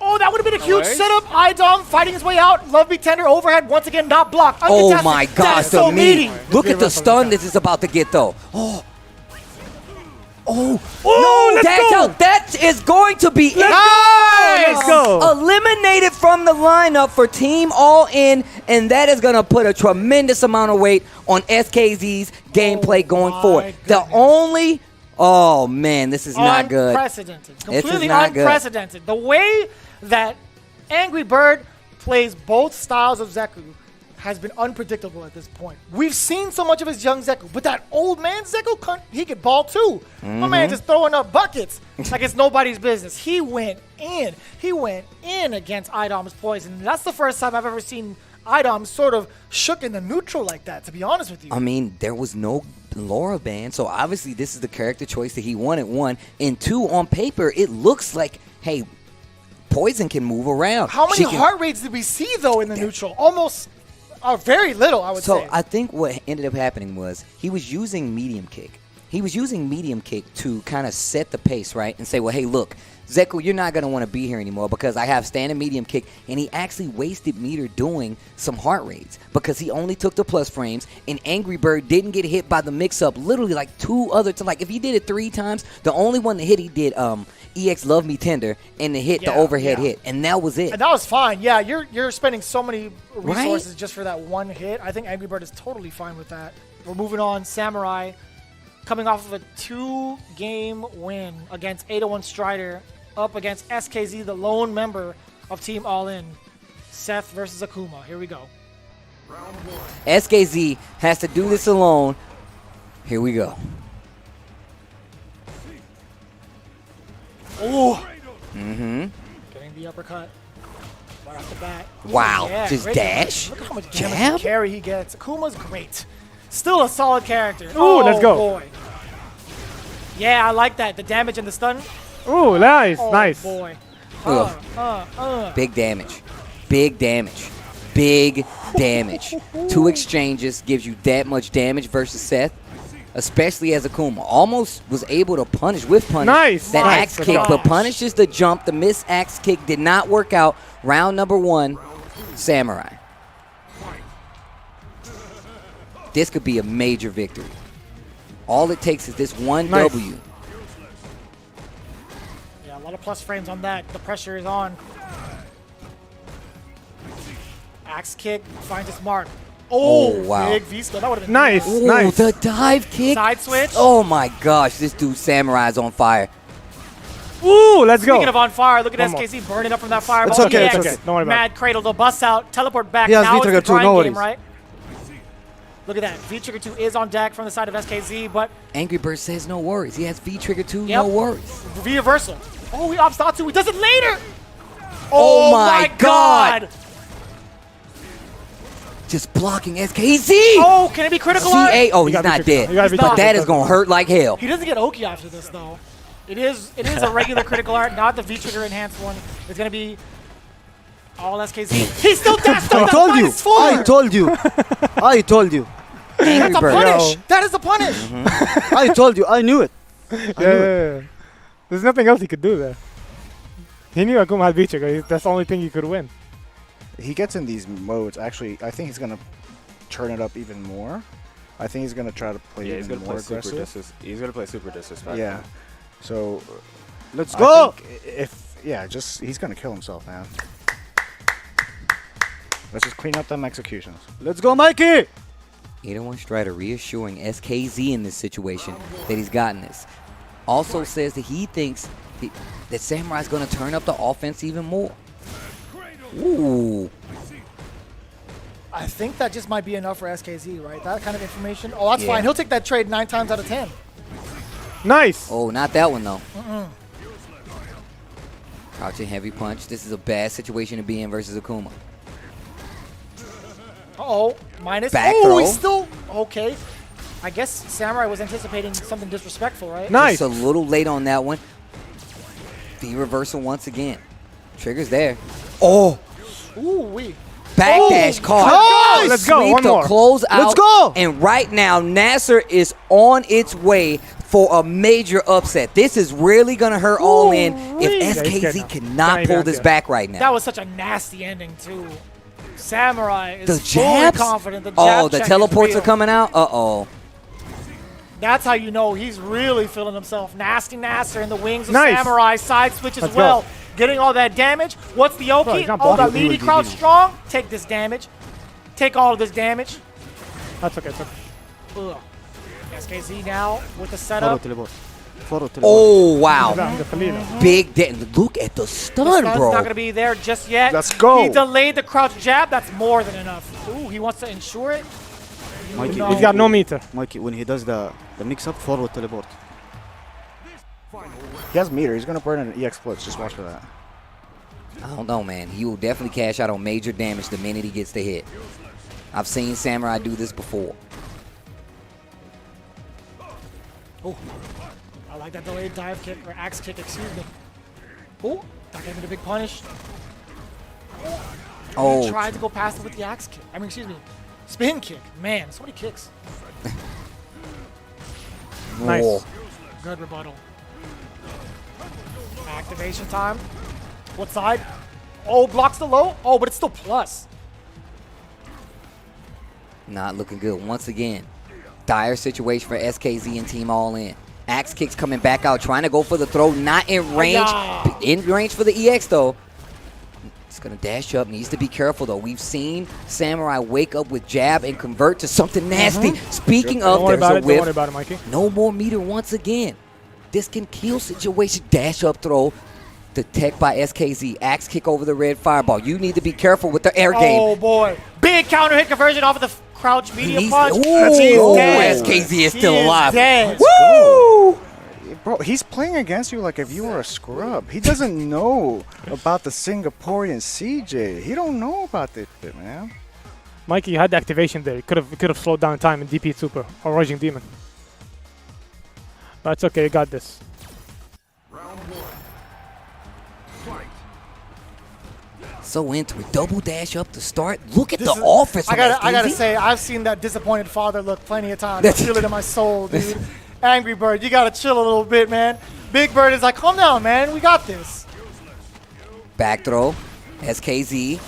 Oh, that would have been a huge setup. iDom fighting his way out. Love Be Tender overhead once again, not blocked. Oh my gosh, so the meaty. Look at the stun this is about to get though. Oh, no, dash out. That is going to be Let's go. eliminated from the lineup for Team All In, and that is going to put a tremendous amount of weight on SKZ's gameplay going forward. The only... Oh, man, this is not good. Unprecedented. Completely this is not unprecedented. The way that Angrybird plays both styles of Zeku has been unpredictable at this point. We've seen so much of his young Zeku, but that old man Zeku, he could ball too. My man just throwing up buckets like it's nobody's business. He went in. He went in against iDom's poison. That's the first time I've ever seen iDom sort of shook in the neutral like that, to be honest with you. I mean, there was no Laura ban, so obviously this is the character choice that he wanted, 1. And 2, on paper, it looks like, hey, Poison can move around. How many heart rates did we see, though, in the neutral? Almost very little, I would say. So I think what ended up happening was he was using medium kick. He was using medium kick to kind of set the pace, right? And say, well, hey, look, Zeku, you're not going to want to be here anymore because I have standing medium kick. And he actually wasted meter doing some heart rates because he only took the plus frames. And Angrybird didn't get hit by the mix-up literally like 2 other times. Like if he did it 3 times, the only one that hit, he did EX Love Me Tender and the hit, the overhead hit. And that was it. And that was fine. Yeah, you're spending so many resources just for that one hit. I think Angrybird is totally fine with that. We're moving on. Samurai coming off of a 2-game win against 801 Strider, up against SKZ, the lone member of Team All In. Seth versus Akuma. Here we go. SKZ has to do this alone. Here we go. Oh. Getting the uppercut right off the bat. Wow. Yeah, Just great dash? Look at how much Jab? damage and carry he gets. Akuma's great. Still a solid character. Ooh, let's go. Boy. Yeah, I like that. The damage and the stun. Ooh, nice, Oh, nice. boy. Big damage. Big damage. Big damage. 2 exchanges gives you that much damage versus Seth, especially as Akuma. Almost was able to punish with punish. Nice. That Nice. axe kick, but punishes the jump. The miss axe kick did not work out. Round number 1, Samurai. This could be a major victory. All it takes is this one W. Yeah, a lot of plus frames on that. The pressure is on. Axe kick finds its mark. Oh, wow. Big V-skill. That would have been Nice, Ooh, nice. the dive kick. Side switch. Oh my gosh, this dude Samurai's on fire. Ooh, let's go. Speaking of on fire, look at One more. SKZ burning up from that fireball. It's okay, EX, it's okay. Don't worry about Mad Cradle, they'll bust out, teleport back. He has Now it's V-Trigger the 2, grind no game, worries. right? Look at that. V-Trigger 2 is on deck from the side of SKZ, but Angrybird says no worries. He has V-Trigger too, Yep. no worries. V-reversal. Oh, he opts not to. He does it later. Oh my God. Just blocking SKZ. Oh, can it be critical art? CA. Oh, he's gotta be not tricky. dead. You gotta be But tricky. that is going to hurt like hell. He doesn't get Oki after this, though. It is a regular critical art, not the V-Trigger enhanced one. It's going to be all SKZ. He's still dashed up. I told you. -4. I told you. I told you. That's a Angrybird. punish. That is a punish. I told you. I knew it. Yeah. There's nothing else he could do there. He knew Akuma had V-Trigger. That's the only thing he could win. He gets in these modes. Actually, I think he's going to turn it up even more. I think he's going to try to play Yeah, he's even gonna more play aggressive. He's gonna play super disrespectful. Yeah. So Let's I go. think he's going to kill himself, man. Let's just clean up them executions. Let's go, Mikey. 801 Strider reassuring SKZ in this situation that he's gotten this. Also says that he thinks that Samurai's going to turn up the offense even more. Ooh. I think that just might be enough for SKZ, right? That kind of information. Oh, that's Yeah. fine. He'll take that trade 9 times out of 10. Nice. Oh, not that one, though. Crouching heavy punch. This is a bad situation to be in versus Akuma. Uh-oh. Minus. Back oh, throw. he's still okay. I guess Samurai was anticipating something disrespectful, right? Nice. Just a little late on that one. V reversal once again. Trigger's there. Oh! Ooh-wee. Backdash card. Oh, let's go. Sweep One to more. close out. Let's go. And right now, NASR is on its way for a major upset. This is really going to hurt All In if SKZ cannot pull this back right now. That was such a nasty ending, too. Samurai is The fully jabs? confident. The jab Oh, the check is teleports real. are coming out? Uh-oh. That's how you know he's really feeling himself. Nasty NASR in the wings of Nice. Samurai. Side switch as Let's well. go. Getting all that damage. What's the Bro, Oki? he's not Oh, that blocking. meaty crouch strong. Take this damage. Take all of this damage. That's okay. It's okay. Ugh. SKZ now with the Forward setup. teleport. Forward teleport. Oh, wow. Mm-hmm. Big look at the stun, The stun's bro. not going to be there just yet. Let's go. He delayed the crouch jab. That's more than enough. Ooh, he wants to ensure it. Mikey, No. He's got no meter. Mikey, when he does the mix-up, forward teleport. He has meter. He's gonna burn an EX Blitz. Just watch for that. I don't know, man. He will definitely cash out on major damage the minute he gets the hit. I've seen Samurai do this before. Oh, I like that delayed dive kick or axe kick, excuse me. Oh, that gave me the big punish. Oh. He tried to go past it with the axe kick. I mean, excuse me, spin kick. Man, so many kicks. Nice. Whoa. Good rebuttal. Activation time. What side? Oh, blocks the low. Oh, but it's still plus. Not looking good once again. Dire situation for SKZ and Team All In. Axe kicks coming back out, trying to go for the throw. Not in range. Yeah. In range for the EX, though. It's going to dash up. Needs to be careful, though. We've seen Samurai wake up with jab and convert to something nasty. Speaking of, Don't worry there's about a it. Don't whiff. worry about it, Mikey. No more meter once again. This can kill situation. Dash up throw. Detect by SKZ. Axe kick over the red fireball. You need to be careful with the air game. Oh boy, big counter hit conversion off of the crouch medium He's- punch. Ooh, He's dead. SKZ is He still alive. Dead. Woo! Bro, he's playing against you like if you were a scrub. He doesn't know about the Singaporean CJ. He don't know about this shit, man. Mikey, you had the activation there. You could have slowed down time in DP Super or Raging Demon. But it's okay. You got this. So into it. Double dash up to start. Look at This the is- offense. I from gotta SKZ. say, I've seen that disappointed father look plenty of times. I feel it in my soul, dude. Angrybird, you gotta chill a little bit, man. Bigbird is like, calm down, man. We got this. Back throw. SKZ.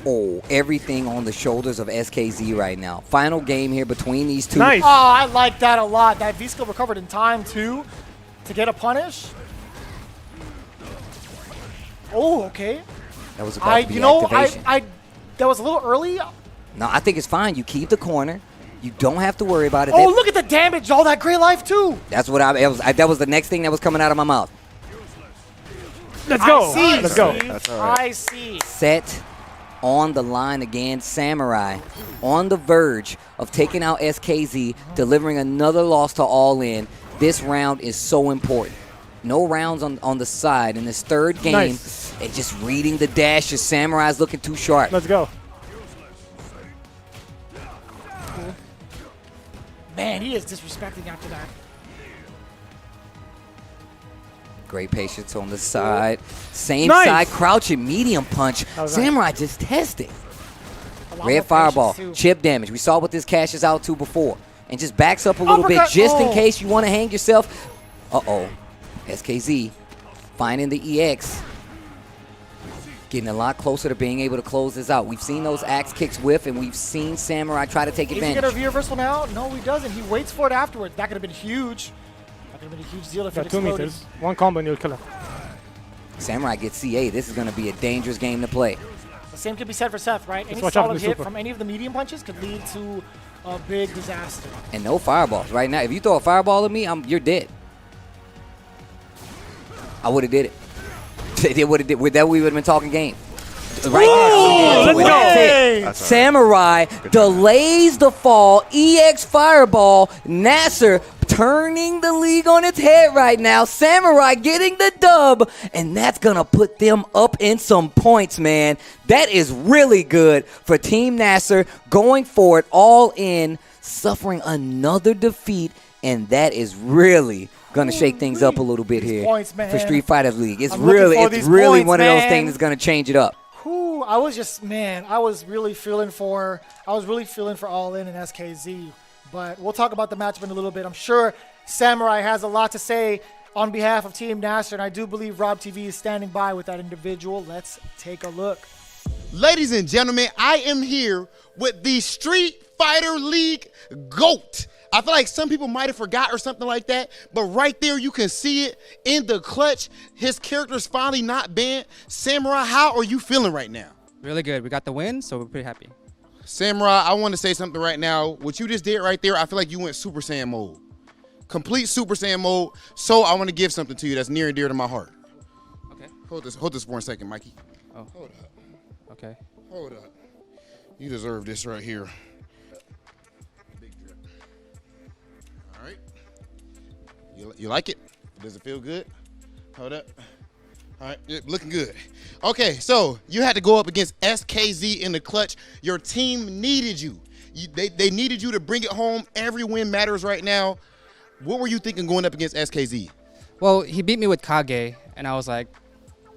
Oh, everything on the shoulders of SKZ right now. Final game here between these two. Oh, I like that a lot. That V-skill recovered in time, too, to get a punish. Oh, okay. That was about to be activation. That was a little early. No, I think it's fine. You keep the corner. You don't have to worry about it. Oh, look at the damage. All that gray life, too. That's what that was the next thing that was coming out of my mouth. Let's go. I see. Let's go. That's all right. I see. Set on the line again. Samurai on the verge of taking out SKZ, delivering another loss to All In. This round is so important. No rounds on the side in this third game. Nice. And just reading the dashes. Samurai's looking too sharp. Let's go. Man, he is disrespecting after that. Great patience on the side. Same Nice. side, crouching, medium punch. was Samurai just testing. A lot Red more fireball, patience, too. chip damage. We saw what this cashes out to before. And just backs up a little bit Uppercut. just in Oh. case you want to hang yourself. Uh-oh. SKZ finding the EX. Getting a lot closer to being able to close this out. We've seen those axe kicks whiff, and we've seen Samurai try to take Is he going advantage. to reversal now? No, he doesn't. He waits for it afterwards. That could have been huge. That could have been a huge deal if it Got 2 exploded. meters. One combo and you'll kill him. Samurai gets CA. This is going to be a dangerous game to play. The same could be said for Seth, right? Any watch out for solid the hit super. from any of the medium punches could lead to a big disaster. And no fireballs right now. If you throw a fireball at me, you're dead. I would have did it. They would have did. With that, we would have been talking game. Right let's there. go. That's it. That's all right. Samurai delays the fall. EX fireball. NASR turning the league on its head right now. Samurai getting the dub, and that's gonna put them up in some points, man. That is really good for Team NASR going forward, all in, suffering another defeat and that is really going to shake things up a little bit here points, man. for Street Fighter League. It's I'm really points, one of those man. things that's going to change it up. Whew, I was really feeling for All In and SKZ, but we'll talk about the matchup in a little bit. I'm sure Samurai has a lot to say on behalf of Team NASR, and I do believe Rob TV is standing by with that individual. Let's take a look. Ladies and gentlemen, I am here with the Street Fighter League GOAT. I feel like some people might have forgot or something like that, but right there you can see it in the clutch. His character's finally not banned. Samurai, how are you feeling right now? Really good. We got the win, so we're pretty happy. Samurai, I want to say something right now. What you just did right there, I feel like you went Super Saiyan mode. Complete Super Saiyan mode. So I want to give something to you that's near and dear to my heart. Okay. Hold this for a second, Mikey. Oh. Hold up. Okay. Hold up. You deserve this right here. Big drip. All right. You like it? Does it feel good? Hold up. All right, looking good. Okay, so you had to go up against SKZ in the clutch. Your team needed you. They needed you to bring it home. Every win matters right now. What were you thinking going up against SKZ? Well, he beat me with Kage, and I was like,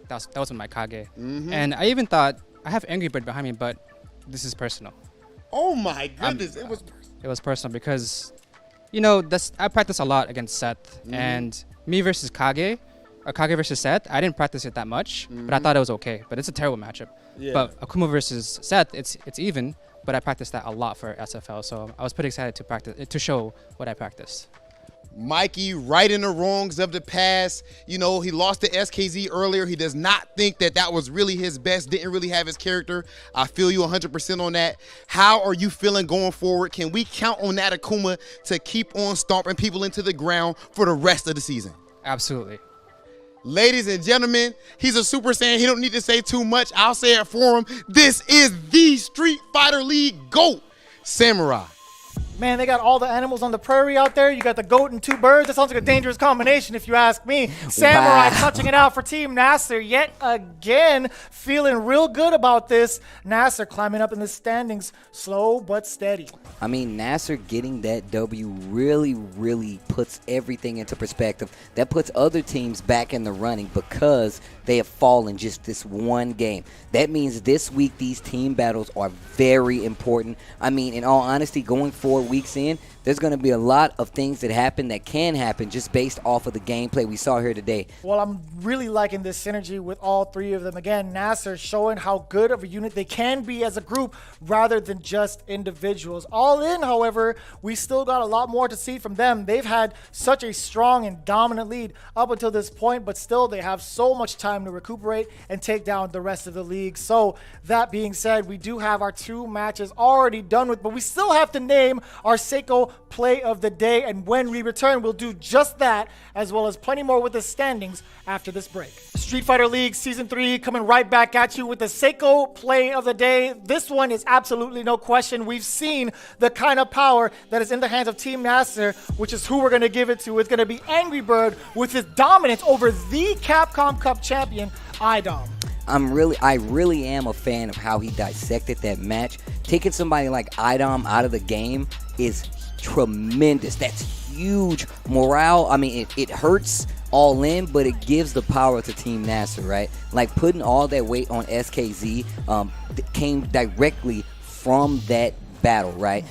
that wasn't my Kage. And I even thought, I have Angrybird behind me, but this is personal. Oh my goodness, it was personal because, you know, I practice a lot against Seth, and me versus Kage, or Kage versus Seth, I didn't practice it that much, but I thought it was okay. But it's a terrible matchup. Yeah. But Akuma versus Seth, it's even, but I practiced that a lot for SFL, so I was pretty excited to show what I practiced. Mikey, righting the wrongs of the past. You know, he lost to SKZ earlier. He does not think that was really his best, didn't really have his character. I feel you 100% on that. How are you feeling going forward? Can we count on that Akuma to keep on stomping people into the ground for the rest of the season? Absolutely. Ladies and gentlemen, he's a Super Saiyan. He don't need to say too much. I'll say it for him. This is the Street Fighter League GOAT, Samurai. Man, they got all the animals on the prairie out there. You got the goat and two birds. That sounds like a dangerous combination, if you ask me. Samurai touching it out for Team NASR yet again. Feeling real good about this. NASR climbing up in the standings, slow but steady. I mean, NASR getting that W really puts everything into perspective. That puts other teams back in the running because they have fallen just this one game. That means this week these team battles are very important. I mean, in all honesty, going 4 weeks in, there's going to be a lot of things that happen that can happen just based off of the gameplay we saw here today. Well, I'm really liking this synergy with all three of them. Again, NASR showing how good of a unit they can be as a group rather than just individuals. All in, however, we still got a lot more to see from them. They've had such a strong and dominant lead up until this point, but still they have so much time to recuperate and take down the rest of the league. So that being said, we do have our 2 matches already done with, but we still have to name our Seiko play of the day, and when we return we'll do just that, as well as plenty more with the standings after this break. Street Fighter League Season 3 coming right back at you with the Seiko play of the day. This one is absolutely no question. We've seen the kind of power that is in the hands of Team NASR, which is who we're going to give it to. It's going to be Angrybird with his dominance over the Capcom Cup champion, iDom. I really am a fan of how he dissected that match. Taking somebody like iDom out of the game is tremendous. That's huge morale. I mean, it hurts All In, but it gives the power to Team NASR, right? Like putting all that weight on SKZ came directly from that battle, right?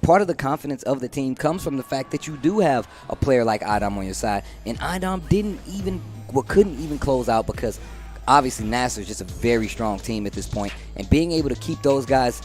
Part of the confidence of the team comes from the fact that you do have a player like iDom on your side, and iDom couldn't even close out because obviously NASR is just a very strong team at this point, and being able to keep those guys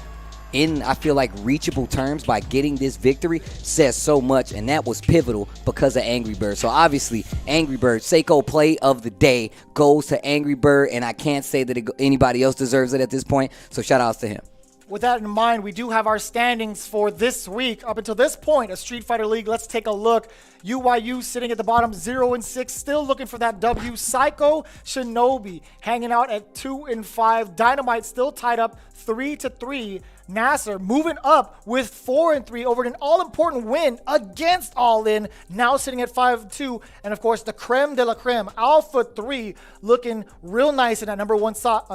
in, I feel like, reachable terms by getting this victory says so much, and that was pivotal because of Angrybird. So obviously, Angrybird, Seiko play of the day goes to Angrybird, and I can't say that anybody else deserves it at this point, so shout outs to him. With that in mind, we do have our standings for this week. Up until this point, a Street Fighter League, let's take a look. UYU sitting at the bottom, 0-6, still looking for that W. Psycho, Shinobi hanging out at 2-5. Dynamite still tied up 3-3. NASR moving up with 4-3 over an all-important win against All In, now sitting at 5-2. And of course, the creme de la creme, Alpha 3, looking real nice in that number 1 spot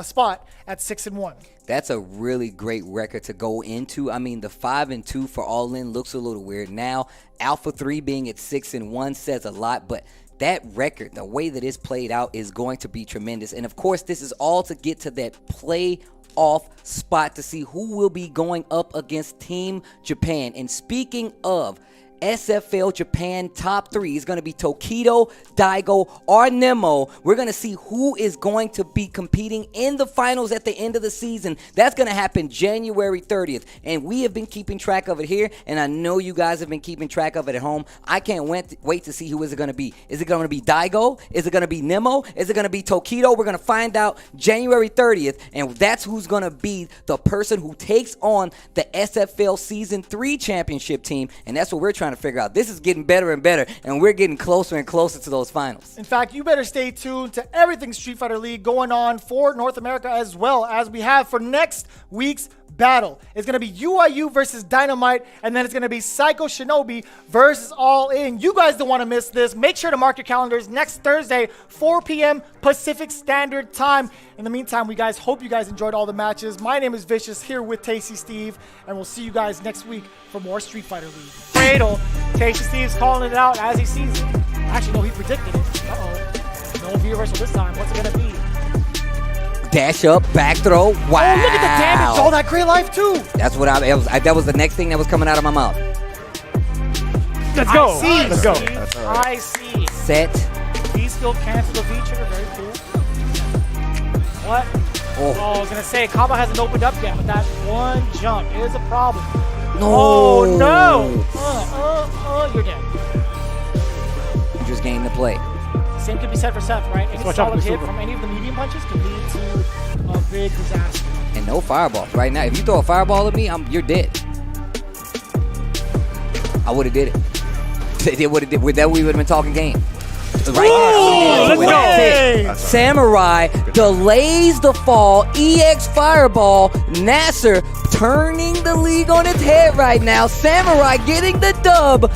at 6-1. That's a really great record to go into. I mean, the 5-2 for All In looks a little weird now. Alpha 3 being at 6-1 says a lot, but that record, the way that it's played out, is going to be tremendous. And of course, this is all to get to that playoff spot to see who will be going up against Team Japan. And speaking of SFL Japan top 3 is going to be Tokido, Daigo, or Nemo. We're going to see who is going to be competing in the finals at the end of the season. That's going to happen January 30th, and we have been keeping track of it here, and I know you guys have been keeping track of it at home. I can't wait to see who is it going to be. Is it going to be Daigo? Is it going to be Nemo? Is it going to be Tokido? We're going to find out January 30th, and that's who's going to be the person who takes on the SFL Season 3 championship team, and that's what we're trying to figure out. This is getting better and better, and we're getting closer and closer to those finals. In fact, you better stay tuned to everything Street Fighter League going on for North America, as well as we have for next week's battle. It's going to be UIU versus Dynamite, and then it's going to be Psycho Shinobi versus All In. You guys don't want to miss this. Make sure to mark your calendars next Thursday, 4 p.m. Pacific Standard Time. In the meantime, we guys hope you guys enjoyed all the matches. My name is Vicious, here with Tasty Steve, and we'll see you guys next week for more Street Fighter League. Cradle, Tasty Steve's calling it out as he sees it. Actually, no, he predicted it. Uh-oh. No V-reversal this time. What's it going to be? Dash up, back throw. Wow. Oh, look at the damage. All that great life, too. That's what that was the next thing that was coming out of my mouth. Let's go. I see. Let's go. I see. Set. V-skill cancel the V-trigger. Very cool. What? Oh. I was going to say, Caba hasn't opened up yet, but that one jump is a problem. No. Oh, no. You're dead. You just gained the play. Same could be said for Seth, right? Any solid hit from any of the medium punches could lead to a big disaster. And no fireballs right now. If you throw a fireball at me, you're dead. I would have did it. They would have did. With that, we would have been talking game. Right let's go. Samurai delays the fall. EX Fireball. NASR turning the league on its head right now. Samurai getting the dub.